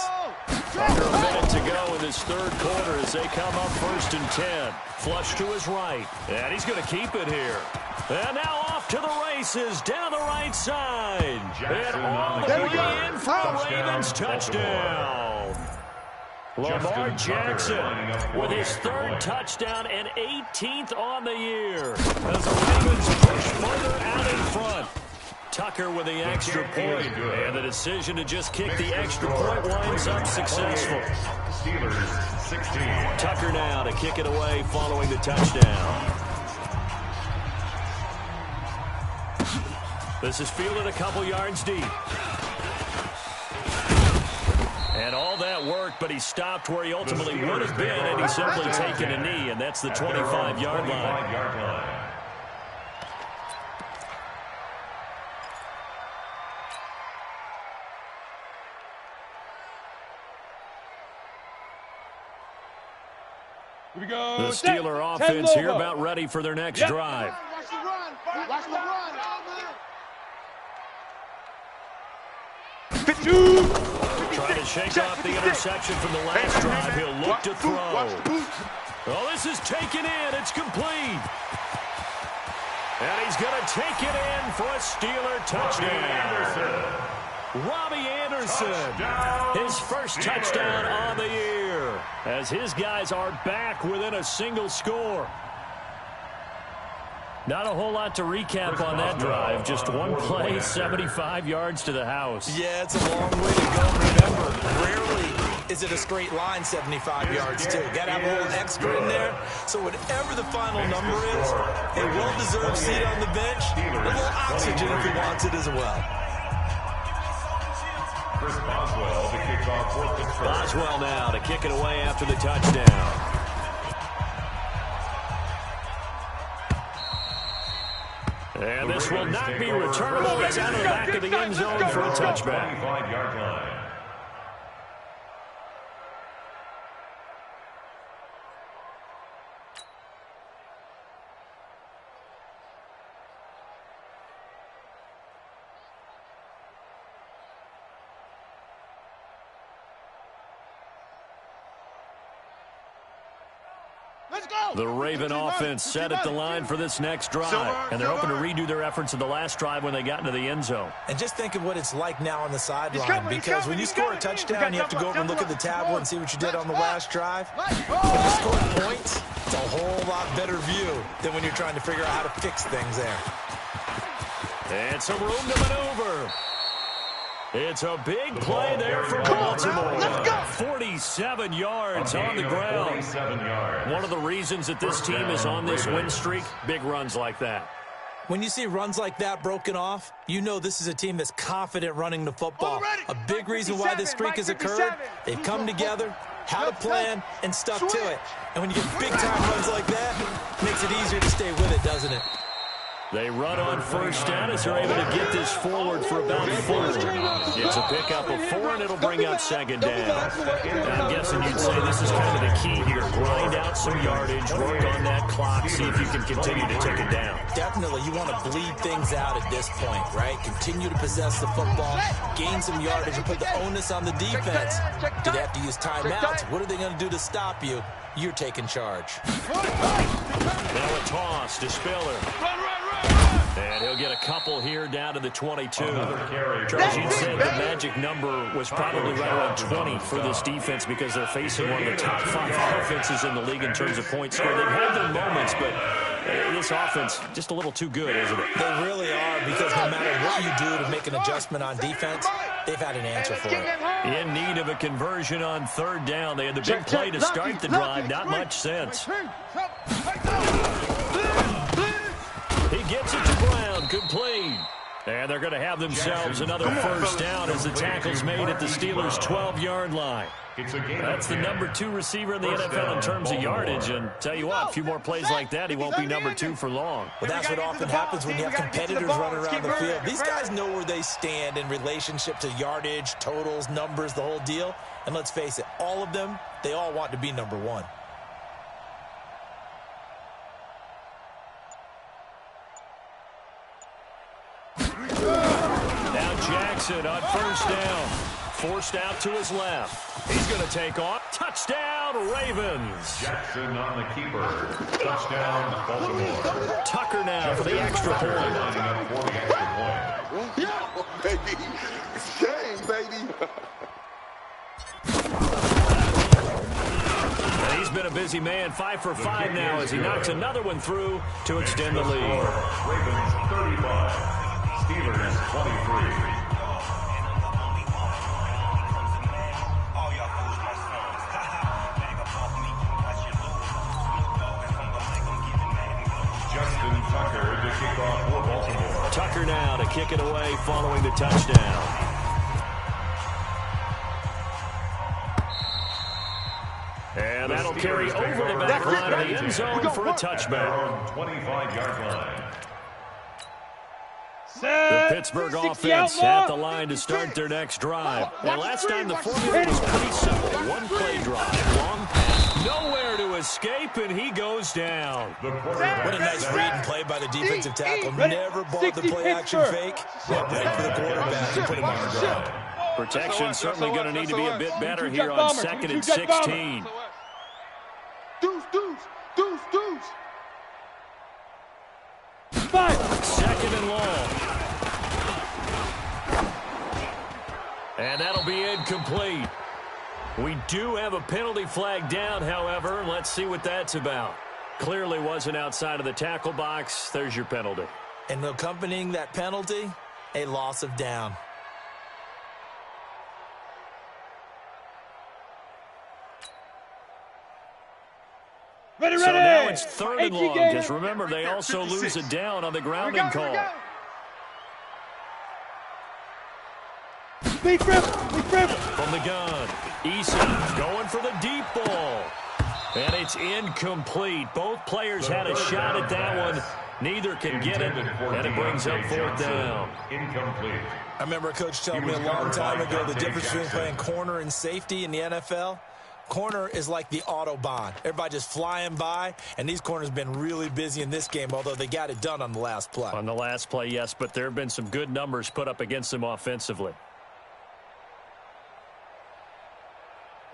Under a minute to go in this third quarter as they come up 1st and 10. Flush to his right. And he's going to keep it here. And now off to the races down the right side. And all the way in for a Ravens touchdown. Lamar Jackson with his 3rd touchdown and 18th on the year. As the Ravens push further out in front. Tucker with the extra point, and the decision to just kick the extra point winds up successful. Steelers 16. Tucker now to kick it away following the touchdown. This is fielded a couple yards deep. And all that worked, but he stopped where he ultimately would have been, and he's simply taken a knee, and that's the 25-yard line. Here we go. The Steeler offense here about ready for their next drive. Watch the run. Watch the run. 52. Trying to shake off the interception from the last drive. He'll look to throw. Oh, this is taken in. It's complete. And he's going to take it in for a Steeler touchdown. Robbie Anderson, his first touchdown on the year, as his guys are back within a single score. Not a whole lot to recap on that drive. Just one play, 75 yards to the house. Yeah, it's a long way to go. Remember, rarely is it a straight line 75 yards, too. Got to have a little extra in there. So whatever the final number is, a well-deserved seat on the bench, a little oxygen if he wants it as well. Chris Boswell, the kicker. kickoff for Pittsburgh. Boswell now to kick it away after the touchdown. And this will not be returnable. It's out of the back of the end zone for a touchback. 25-yard line. The Raven offense set at the line for this next drive. And they're hoping to redo their efforts in the last drive when they got into the end zone. And just think of what it's like now on the sideline. Because when you score a touchdown, you have to go over and look at the tablet and see what you did on the last drive. When you score points, it's a whole lot better view than when you're trying to figure out how to fix things there. And some room to maneuver. It's a big play there for Baltimore. 47 yards on the ground. 47 yards. One of the reasons that this team is on this win streak, big runs like that. When you see runs like that broken off, you know this is a team that's confident running the football. A big reason why this streak has occurred, they've come together, had a plan, and stuck to it. And when you get big-time runs like that, it makes it easier to stay with it, doesn't it? They run on first down as they're able to get this forward for about 4. It's a pickup of 4, and it'll bring up second down. And I'm guessing you'd say this is kind of the key here. Grind out some yardage, work on that clock, see if you can continue to take it down. Definitely. You want to bleed things out at this point, right? Continue to possess the football, gain some yardage, and put the onus on the defense. Do they have to use timeouts? What are they going to do to stop you? You're taking charge. Now a toss to Spiller. And he'll get a couple here down to the 22. As you'd said, the magic number was probably right around 20 for this defense because they're facing one of the top 5 offenses in the league in terms of points scored. They've had their moments, but this offense just a little too good, isn't it? They really are, because no matter what you do to make an adjustment on defense, they've had an answer for it. In need of a conversion on third down. They had the big play to start the drive. Not much sense. He gets it to Brown. Complete. And they're going to have themselves another first down as the tackle's made at the Steelers' 12-yard line. That's the number 2 receiver in the NFL in terms of yardage. And tell you what, a few more plays like that, he won't be number 2 for long. Well, that's what often happens when you have competitors running around the field. These guys know where they stand in relationship to yardage, totals, numbers, the whole deal. And let's face it, all of them, they all want to be number 1. Jackson on first down. Forced out to his left. He's going to take off. Touchdown, Ravens. Jackson on the keeper. Touchdown, Baltimore. Tucker now for the extra point. Lining up for the extra point. Yeah, baby. It's game, baby. And he's been a busy man. 5 for 5 now as he knocks another one through to extend the lead. Ravens 35. Steelers 23. Tucker now to kick it away following the touchdown. And that'll carry over the back line of the end zone for a touchback. 25-yard line. The Pittsburgh offense at the line to start their next drive. And last time the formula was pretty simple. One play drive, long pass, nowhere to escape, and he goes down. What a nice read and play by the defensive tackle. Never bought the play-action fake. Went right for the quarterback and put him on the ground. Protection certainly going to need to be a bit better here on 2nd and 16. Deuce, deuce, deuce, deuce. 2nd and long. And that'll be incomplete. We do have a penalty flag down, however. Let's see what that's about. Clearly wasn't outside of the tackle box. There's your penalty. And accompanying that penalty, a loss of down. Ready, so ready. Now it's 3rd and long, because remember, they also lose a down on the grounding call. Speed grip. From the gun, Eason going for the deep ball. And it's incomplete. Both players had a shot at that one. Neither can get it, and it brings up 4th down. Incomplete. I remember a coach telling me a long time ago the difference between playing corner and safety in the NFL. Corner is like the Autobahn. Everybody just flying by, and these corners have been really busy in this game, although they got it done on the last play. On the last play, yes, but there have been some good numbers put up against them offensively.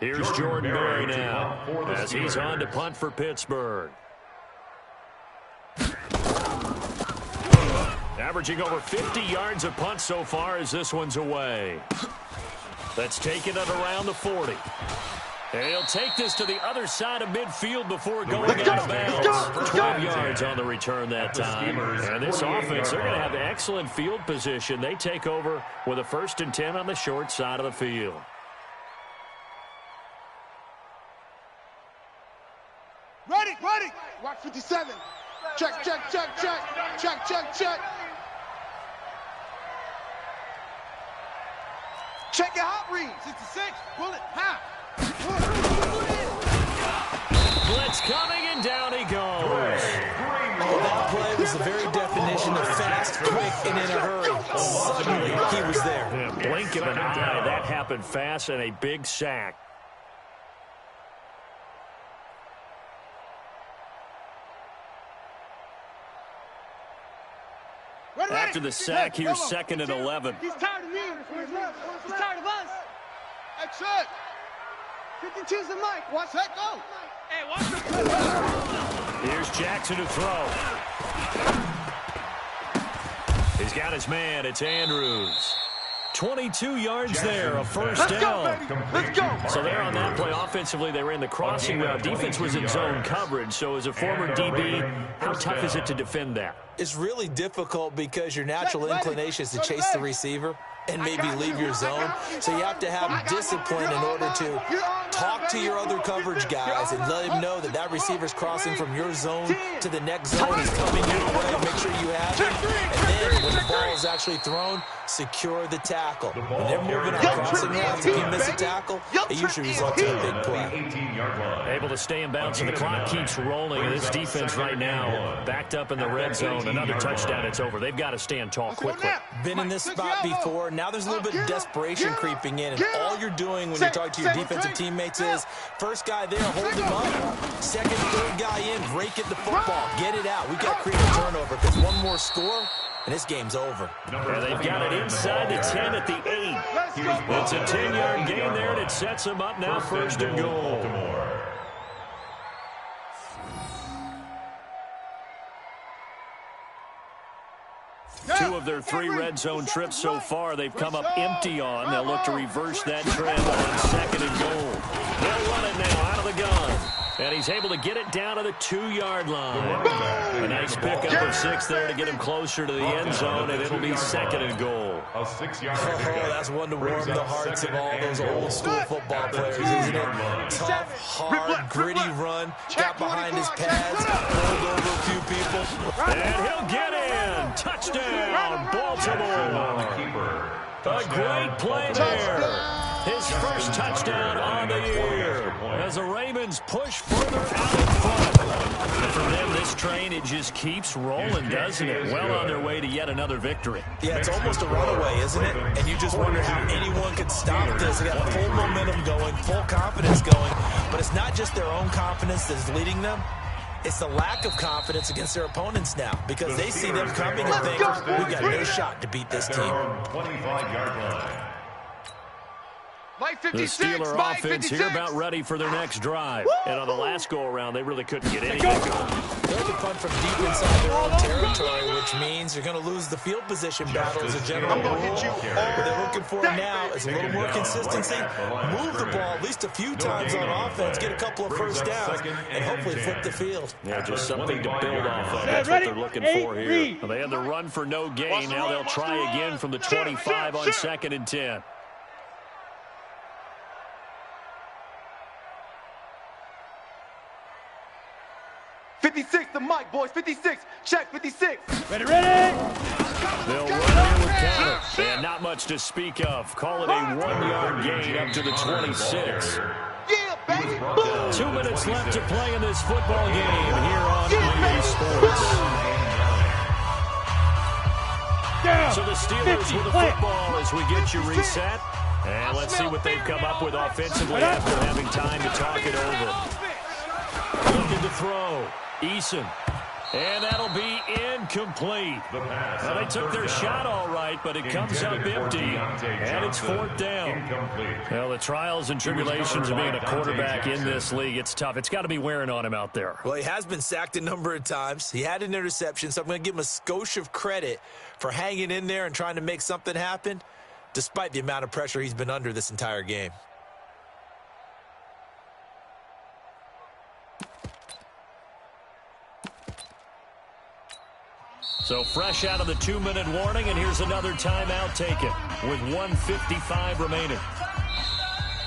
Here's Jordan Berry now as he's on to punt for Pittsburgh. Averaging over 50 yards a punt so far as this one's away. That's taken it around the 40. And he'll take this to the other side of midfield before going out of bounds. 12 yards on the return that time. And this offense, they're going to have excellent field position. They take over with a 1st and 10 on the short side of the field. Ready. Watch 57. Check. Check your hot read. 66. Bullet. Half. Blitz coming, and down he goes. That play was the very definition of fast, quick, and in a hurry. Suddenly, he was there. Yeah, blink of an eye. That happened fast, and a big sack. After the sack, here's 2nd and 11. He's tired of me. He's tired of us. Exit. 52's the mic. Watch that go. Hey, watch the. Here's Jackson to throw. He's got his man. It's Andrews. 22 yards there, a 1st down. Let's go. So there on that play, offensively, they ran the crossing route. Defense was in zone coverage. So as a former DB, how tough is it to defend that? It's really difficult because your natural inclination is to chase the receiver and maybe leave your zone. So you have to have discipline in order to talk to your other coverage guys and let them know that that receiver's crossing from your zone to the next zone. He's coming your way. Make sure you have it. And then when the ball is actually thrown, secure the tackle. When they're moving on crossing routes, if you miss a tackle, it usually results in a big play. Able to stay in bounds, and the clock keeps rolling. And this defense right now backed up in the red zone. Another touchdown, it's over. They've got to stand tall quickly. Been in this spot before. Now there's a little bit of desperation creeping in, and all you're doing when you're talking to your defensive teammates is first guy there, hold him up. Second, third guy in, break it the football, get it out. We got to create a turnover because one more score, and this game's over. Yeah, they've got it inside the 10 at the 8. It's a 10-yard gain there, and it sets them up now 1st and goal. Two of their 3 red zone trips so far, they've come up empty on. They'll look to reverse that trend on 2nd and goal. They'll run it now out of the gun. And he's able to get it down to the 2-yard line. A nice pickup of 6 there to get him closer to the end zone, and it'll be 2nd and goal. That's one to warm the hearts of all those old school football players, isn't it? Tough, hard, gritty run. Got behind his pads, rolled over a few people. And he'll get in. Touchdown, Baltimore. A great play there. His first touchdown on the year as the Ravens push further out in front. And for them, this train, it just keeps rolling, doesn't it? Well on their way to yet another victory. Yeah, it's almost a runaway, isn't it? And you just wonder how anyone could stop this. They got full momentum going, full confidence going. But it's not just their own confidence that's leading them. It's the lack of confidence against their opponents now because they see them coming and think, we've got no shot to beat this team. 25-yard line. The Steeler offense here about ready for their next drive. And on the last go-around, they really couldn't get anything going. They're to punt from deep inside their own territory, which means you're going to lose the field position battle as a general rule. What they're looking for now is a little more consistency, move the ball at least a few times on offense, get a couple of first downs, and hopefully flip the field. Yeah, just something to build off of. That's what they're looking for here. They had the run for no gain. Now they'll try again from the 25 on 2nd and 10. '56, the mic, boys. 56. Check 56. Ready. They'll run here with counter. And not much to speak of. Call it a 1-yard gain up to the 26. Yeah, baby. 2 minutes left to play in this football game here on EA Sports. So the Steelers with the football as we get you reset. And let's see what they've come up with offensively after having time to talk it over. Looking to throw. Eason. And that'll be incomplete. Well, they took their shot all right, but it comes up empty, and it's 4th down. Well, the trials and tribulations of being a quarterback in this league, it's tough. It's got to be wearing on him out there. Well, he has been sacked a number of times. He had an interception, so I'm going to give him a skosh of credit for hanging in there and trying to make something happen, despite the amount of pressure he's been under this entire game. So fresh out of the 2-minute warning, and here's another timeout taken with 1:55 remaining.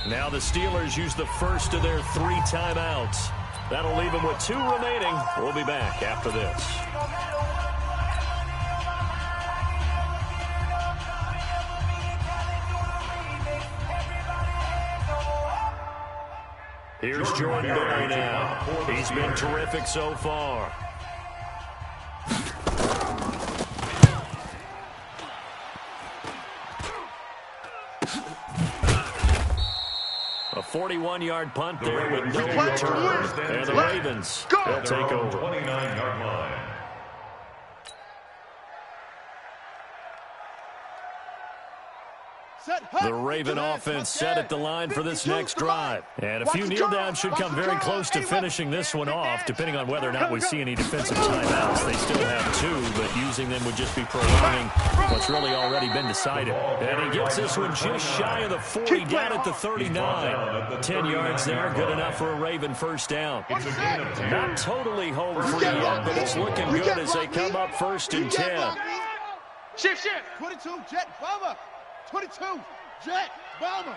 Now the Steelers use the first of their 3 timeouts. That'll leave them with 2 remaining. We'll be back after this. Here's Jordan Berry now. He's been terrific so far. A 41-yard punt there with no return. And the Ravens, they'll take over. 29-yard line. The Raven offense set at the line for this next drive. And a few kneel downs should come very close to finishing this one off, depending on whether or not we see any defensive timeouts. They still have 2, but using them would just be prolonging what's really already been decided. And he gets this one just shy of the 40, down at the 39. 10 yards there, good enough for a Raven first down. Not totally home free yet, but it's looking good as they come up 1st and 10. Shift. 22, jet, bomber. 22, jet, bomber.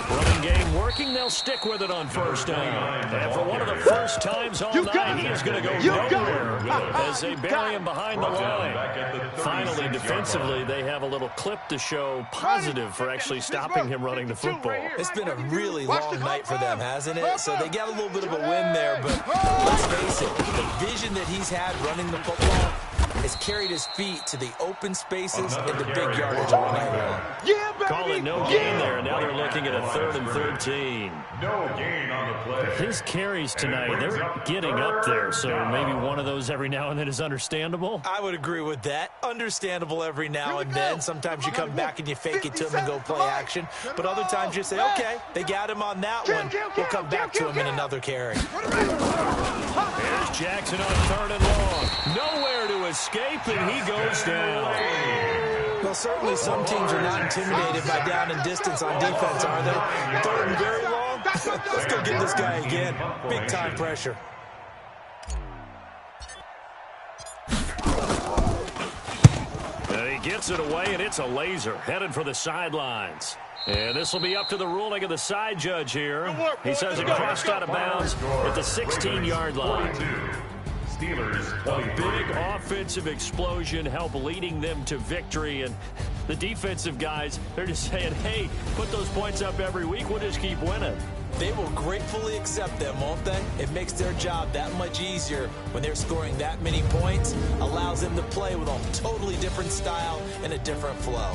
Running game working, they'll stick with it on 1st down. And for one of the first times all night, he is going to go nowhere as they bury him behind the line. Finally, defensively, they have a little clip to show positive for actually stopping him running the football. It's been a really long night for them, hasn't it? So they got a little bit of a win there, but let's face it, the vision that he's had running the football has carried his feet to the open spaces and the big yardage all night long. Call it no gain there, and now they're looking at a 3rd and 13. No gain on the play. His carries tonight, they're getting up there, so maybe one of those every now and then is understandable. I would agree with that. Understandable every now and then. Sometimes you come back and you fake it to him and go play action, but other times you say, okay, they got him on that one. We'll come back to him in another carry. Here's Jackson on 3rd and long. Nowhere to escape, and he goes down. Well, certainly some teams are not intimidated by down and distance on defense, are they? 3rd and very long? Let's go get this guy again. Big-time pressure. And he gets it away, and it's a laser headed for the sidelines. And this will be up to the ruling of the side judge here. He says it crossed out of bounds at the 16-yard line. A big offensive explosion helped leading them to victory, and the defensive guys, they're just saying, hey, put those points up every week, we'll just keep winning. They will gratefully accept them, won't they? It makes their job that much easier when they're scoring that many points, allows them to play with a totally different style and a different flow.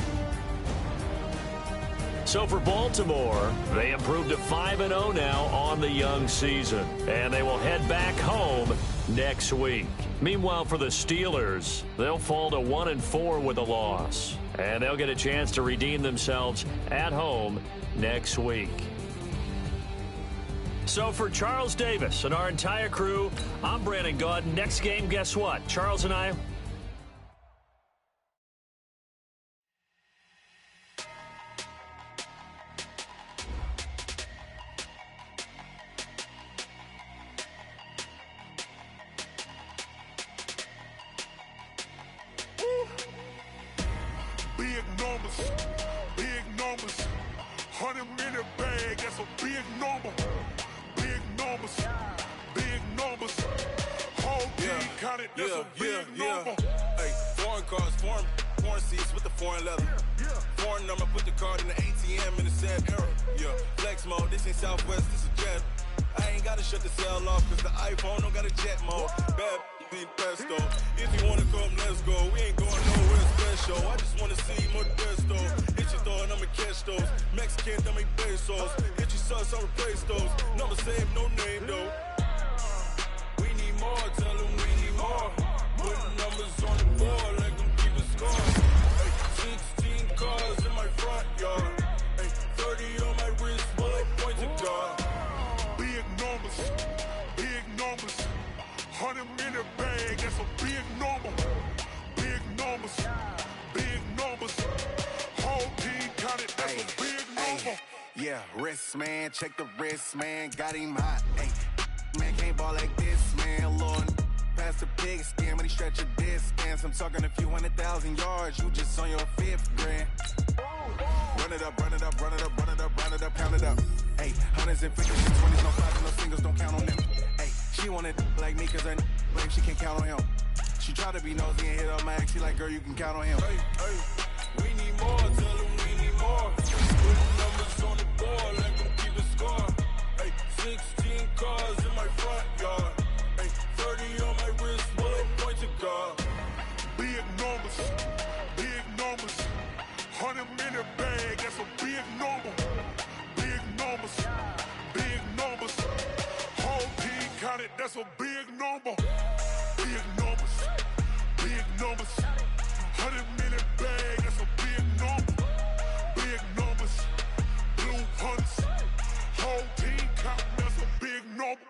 So for Baltimore, they improved to 5-0 now on the young season, and they will head back home next week. Meanwhile, for the Steelers, they'll fall to 1-4 with a loss, and they'll get a chance to redeem themselves at home next week. So for Charles Davis and our entire crew, I'm Brandon Gaud. Next game, guess what? Charles and I... Big numbers, 100-minute bag, that's a big number. Big numbers, whole Hey, foreign cars, foreign seats with the foreign leather. Foreign number, put the card in the ATM in the sad era. Yeah, flex mode, this ain't Southwest, this a jet. I ain't gotta shut the cell off, cause the iPhone don't got a jet mode. Bad ain't pesto. If you wanna come, let's go. We ain't going nowhere special. I just wanna see more pesto. Hit your thought, I'ma catch those. Mexican, dame pesos. Hit your sus, I'll replace those. Number save, no name though. We need more, tell them we need more. Putting numbers on the board, like them keep a score. Hey, 16 cars in my front yard. Hey, 30 on my wrist, bullet point to God. Big numbers, 100 in the bag, that's a big number. Big numbers, whole team counted, that's a big number. Yeah, wrist man, check the wrist man, got him hot. Ay, man can't ball like this, man. Lord, pass the pig skin, but he stretch a distance. I'm talking a few 100,000 yards, you just on your 5th grand. Run it up, count it up. Ay, hundreds and 50s and 20s, no 5s and no singles, don't count on them. Ay, she wanted like me, cause her like she can't count on him. She tried to be nosy and hit up my ex, she like, girl, you can count on him. Hey, we need more, tell them we need more. Putting numbers on the board, like them keep a score. Hey, 16 cars in my front yard. Hey, 30 on my wrist, bullet point to God. Big numbers, 100 in the bag, that's a big number. Big numbers, whole team counted, that's a big number. Big numbers, 100 in the bag, that's a big number. Big numbers, blue hunts, whole team counted, that's a big number.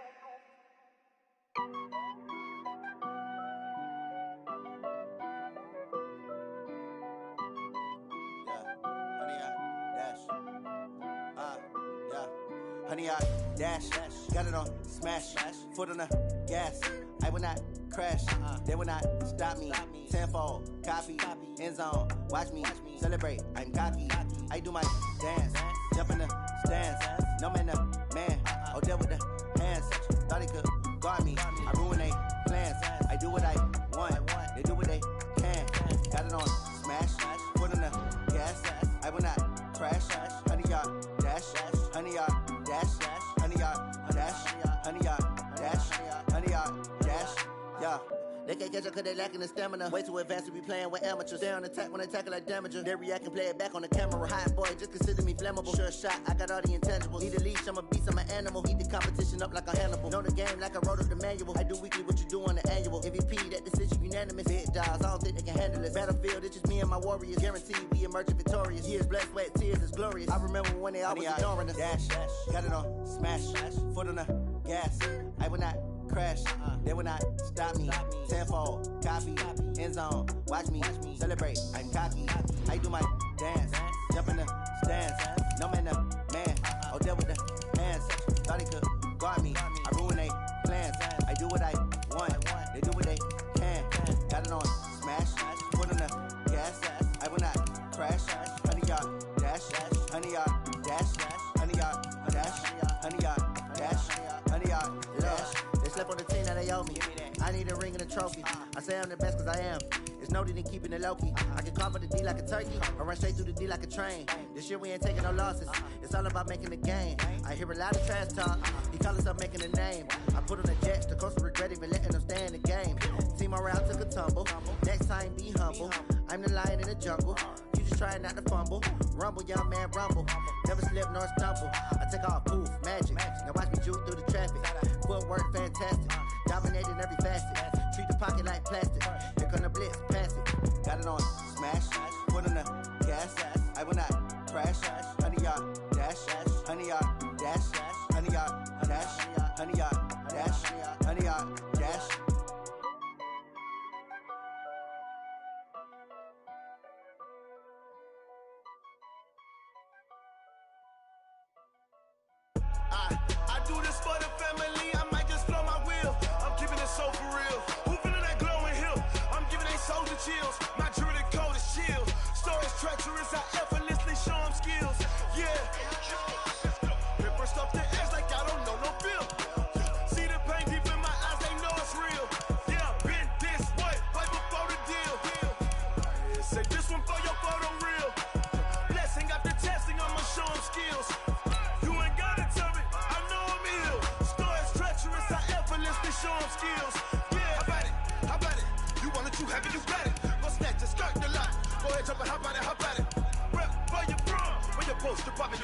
Honey, I dash, got it on smash, foot on the gas. I will not crash, they will not stop me. Tenfold, copy, end zone, watch me celebrate. I'm cocky, I do my dance, jump in the stands. No man, the man, oh, there with the hands. Thought he could guard me, I ruin they plans. I do what I want, they do what they can. Got it on smash, foot on the gas. I will not crash, honey, y'all dash, honey, y'all dash, honey, y'all dash, honey, y'all dash, honey, y'all dash, yeah. They can't catch up cause they lacking the stamina. Way too advanced to be playing with amateurs. Stay on attack when they tackle like damager. They react and play it back on the camera. Hot boy, just consider me flammable. Sure shot, I got all the intangibles. Need a leash, I'm a beast, I'm an animal. Heat the competition up like a Hannibal. Know the game like I wrote up the manual. I do weekly what you do on the annual. MVP, that decision unanimous. Big dogs, I don't think they can handle it. Battlefield, it's just me and my warriors. Guaranteed we emerging victorious. Years, blood, sweat, tears, is glorious. I remember when they always ignoring us. Dash, got it on smash, foot on the gas. I will not crash, they will not stop me. Tenfold, copy, end zone, watch me celebrate. I'm cocky, I do my dance, jump in the stands. No man, the man, oh, there with the hands. Thought he could guard me, I ruin they plans. I do what I want, they do what they can. Got it on smash, foot on the gas. I will not crash, honey, y'all dash, honey, y'all dash, honey, y'all dash, honey, y'all dash, honey, y'all dash. Slept on the team that they owe me. I need a ring and a trophy. I say I'm the best cause I am. It's no need in keeping it low-key. I can cover the D like a turkey or run straight through the D like a train. This year we ain't taking no losses. It's all about making the game. I hear a lot of trash talk. He call us up making a name. I put on the jets. The coach will regret even letting them stay in the game. Team around took a tumble. Next time be humble. I'm the lion in the jungle. You just trying not to fumble. Rumble, young man, rumble. Never slip nor stumble. I take off, poof, magic. Now watch me juke through the traffic. Footwork fantastic. Dominating every facet. Treat the pocket like plastic. Here come the blitz, pass it. Got it on smash. Foot on the gas. I will not crash. Honey, y'all dash. Honey, y'all dash. Honey, y'all dash. Honey, y'all dash. Honey, y'all dash. I do this for the family, I might just blow my wheel. I'm keeping it so for real. Who feeling that glowing hill? I'm giving they soldier chills. My jewelry code is chill. Stories treacherous, I effortlessly show them skills. Yeah. Paper stuff to edge like I don't know no bill. See the pain deep in my eyes, they know it's real. Yeah.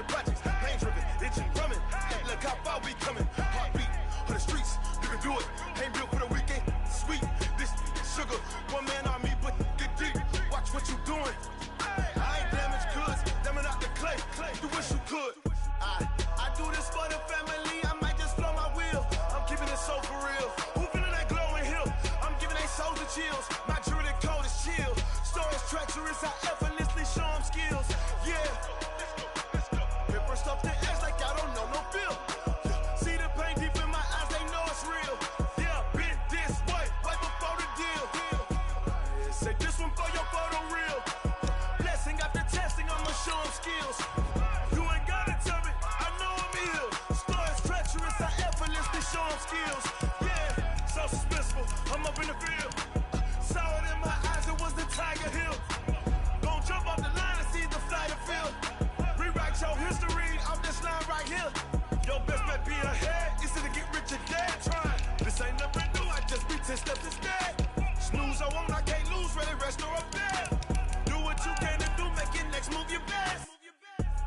projects, pain driven, itching, drumming. Hey, look how far we coming. Heartbeat on the streets, you can do it. Ain't built for the weekend. Sweet, this sugar, one man army, but get deep. Watch what you doing. I ain't damaged goods, damn it out the clay. You wish you could. I do this for the family. I might just blow my wheel. I'm keeping it so for real. Who feeling that glowing hill? I'm giving they souls the chills. My jewelry code is chill. Stories treacherous, I effortlessly show them skills. Yeah. Paper stuff the edge like I don't know no feel. See the pain deep in my eyes, they know it's real. Yeah, been this way, right before the deal. Say this one for your photo real. Blessing after testing, I'ma show them skills. You ain't gotta tell me, I know I'm ill. Stories treacherous, I effortlessly show them skills. Yeah, so suspenseful, I'm up in the field. Saw it in my eyes, it was the Tiger Hill. Gon' jump off the line and see the flight of field. Rewrite your history off this line right here. Your best bet be ahead, it's to get rich or dead trying. This ain't nothing new, I just be 10 steps instead. Snooze, I won't, I can't lose, ready, rest or up there. Do what you can to do, make your next move your best.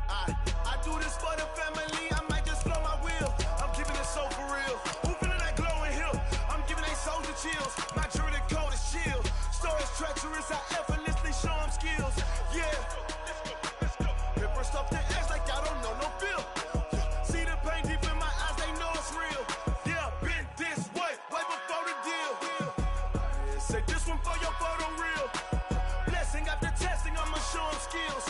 I do this for the family, I might just blow my wheel. I'm keeping it so for real. Who feeling that glowing hill? I'm giving they souls the chills. My jewelry code is chill. Stories treacherous, I effortlessly show them skills. Yeah. Paper stuff the edge like I don't know no feel. See the pain deep in my eyes, they know it's real. Yeah, been this way, way before the deal. Say this one for your photo real. Blessing after testing, I'ma show them skills.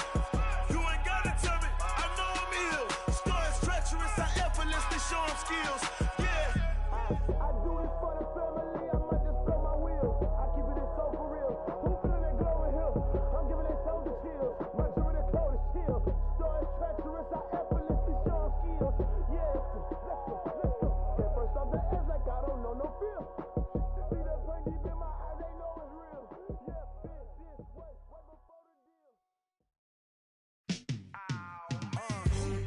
You ain't gotta tell me, I know I'm ill. Stories treacherous, I effortlessly show them skills. Yeah. I do this for the family, I might just blow my wheel. I keep it so for real. Who feeling that glowing hill? I'm giving they souls the chills. My jewelry code is chill. Stories treacherous, I effortlessly show them skills. Yeah. Let's go. Get first off the edge like I don't know no feel. See that pain deep in my eyes, they know it's real. Yeah, been this way, way before the deal.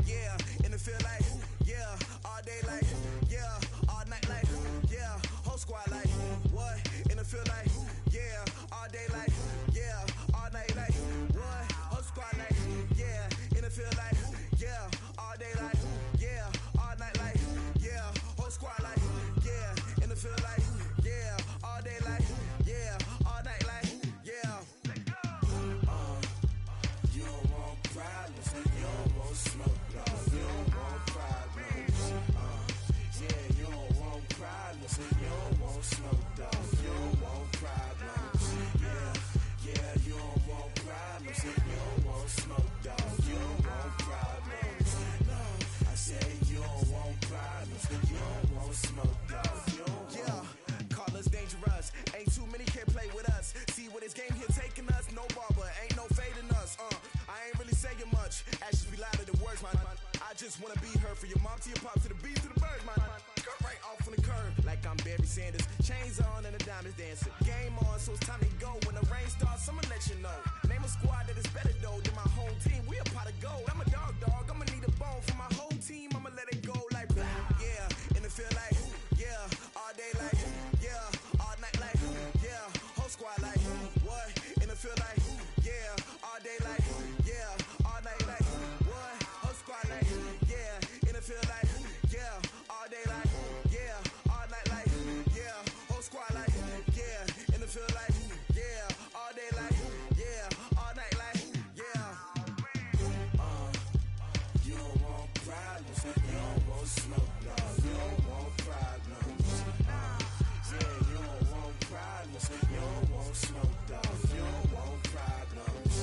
Yeah, and it feel like, yeah, all day like, yeah, all night like, yeah, whole squad like, what? And it feel like, yeah, all day like, yeah, all night like, what? Whole squad like, yeah, and it feel like, yeah, all day like, yeah, all night like, yeah, whole squad like, yeah, and it feel like, yeah, all day like, yeah, all night like, yeah. You don't want problems, you don't want smoke, dog. You don't want problems. Yeah, you don't want problems, you don't want smoke, dog. You don't want problems. Yeah, you don't want problems, you don't want smoke, dog. You don't want problems. No, I say you don't want problems, you don't want smoke, dog. You don't want. Yeah, call us dangerous. Ain't too many can play with us. See where this game here taking us. No barber, ain't no fading us. I ain't really saying much. Actions be louder than words, man. I just wanna be heard from your mom to your pop to the beat to the birds, man. Cut right off on the curb like I'm Barry Sanders. Chains on and the diamonds dancing. Game on, so it's time to go. When the rain starts, I'ma let you know. Name a squad that is better though than my home team. We a pot of gold. I'm a dog. I'ma need a bone for my whole team. I'ma let it go like blah. Yeah, and it feel like, yeah, all day like, yeah, all night like, yeah, whole squad like, what? And it feel like, yeah, all day like, yeah, all night like, what? Whole squad like, yeah, and it feel like, yeah, all day like, yeah, all night like, yeah, whole squad like, yeah, and it feel like, yeah, all day like, yeah, all night like, yeah. You don't want problems, you don't want smoke, dog. You don't want problems. Yeah, you don't want problems, you don't want smoke, dog. You don't want problems.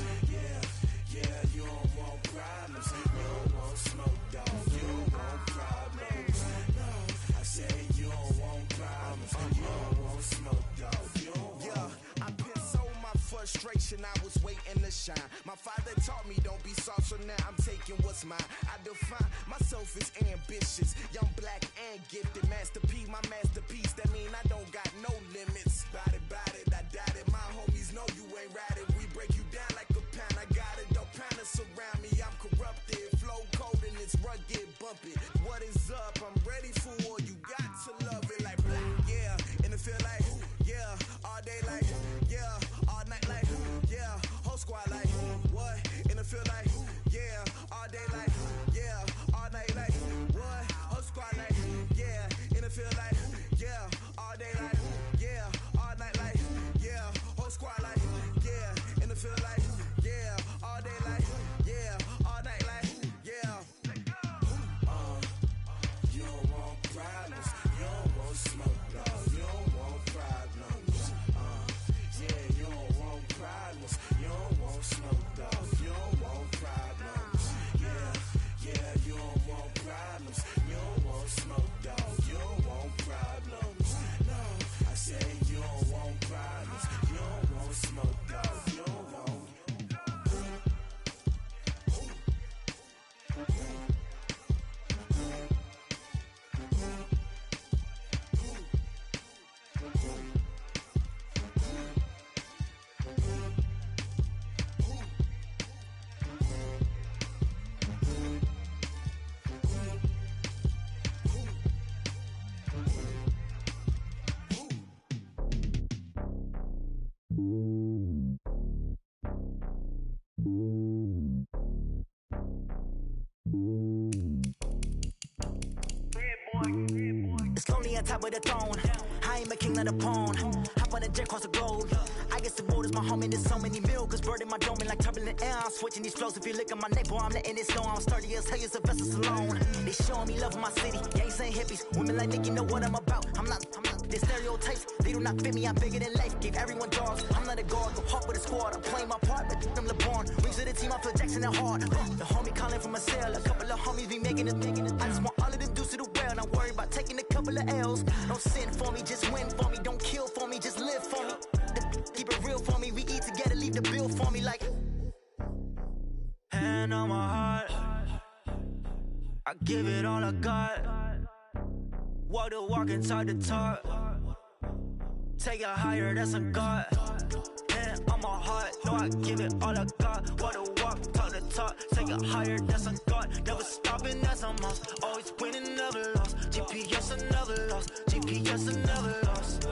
Yeah, you don't want problems, you don't want smoke, dog. You don't want problems. No, I say you don't want problems, you don't want smoke, dog. You don't want. Yeah, I put so my frustration, I was waiting to shine. My father taught me don't be soft, so now I'm taking what's mine. I define myself as ambitious, young, black, and gifted. Master P, my masterpiece, that mean I don't got no limits. Bout it, I doubt it. My homies know you ain't ratted. We break you down like a pound. I got it, don't pound us around me. I'm corrupted, flow cold and it's rugged, bumpy. What is up? I'm ready for war. You got to love it like black. Yeah, and it feel like, yeah, all day like, yeah, all night like, yeah, whole squad like, what? And it feel like, yeah, all day like, yeah. me on top of the throne. I ain't a king of the pawn. Hop on a jet across the globe. I get the borders, my homie, there's so many milk. Bird in my dome like turbulent air. I'm switching these flows. If you look at my neck, boy, I'm letting it slow. I'm sturdy as hell, it's a vessel alone. They showing me love in my city. Gangs ain't hippies. Women like Nick, you know what I'm about. I'm not. Their stereotypes, they do not fit me. I'm bigger than life. Gave everyone dogs. I'm not a guard. Go hard with a squad. I'm playing my part, but I'm LeBron. Wings of the team, I feel Jackson and hard. The homie calling from a cell. A couple of homies be making it. I just want all of them dudes to the well. Not worry about taking a couple of L's. Don't sin for me, just win for me. Don't kill for me, just live for me. Keep it real for me. We eat together, leave the bill for me like. Hand on my heart, I give it all I got. Walk the walk and talk the talk. Take it higher, that's a God. Hand on my heart, no, I give it all I got. Walk the walk, talk the talk. Take it higher, that's a God. Never stopping, that's a must. Always winning, never lost. GPS, I never lost. GPS, I never lost.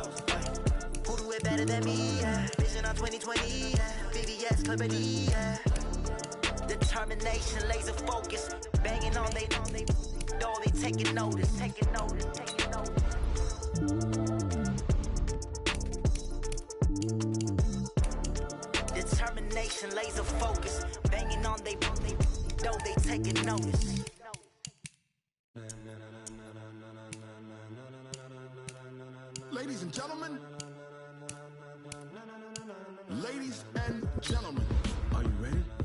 Who do it better than me? Yeah. Vision on 2020. Yeah. VVS, Clippity. Yeah. Determination, laser focus. Banging on they door, they taking notice. Taking notice, taking notice. Determination, laser focus. Banging on they door, they taking notice. Ladies and gentlemen, ladies and gentlemen, are you ready?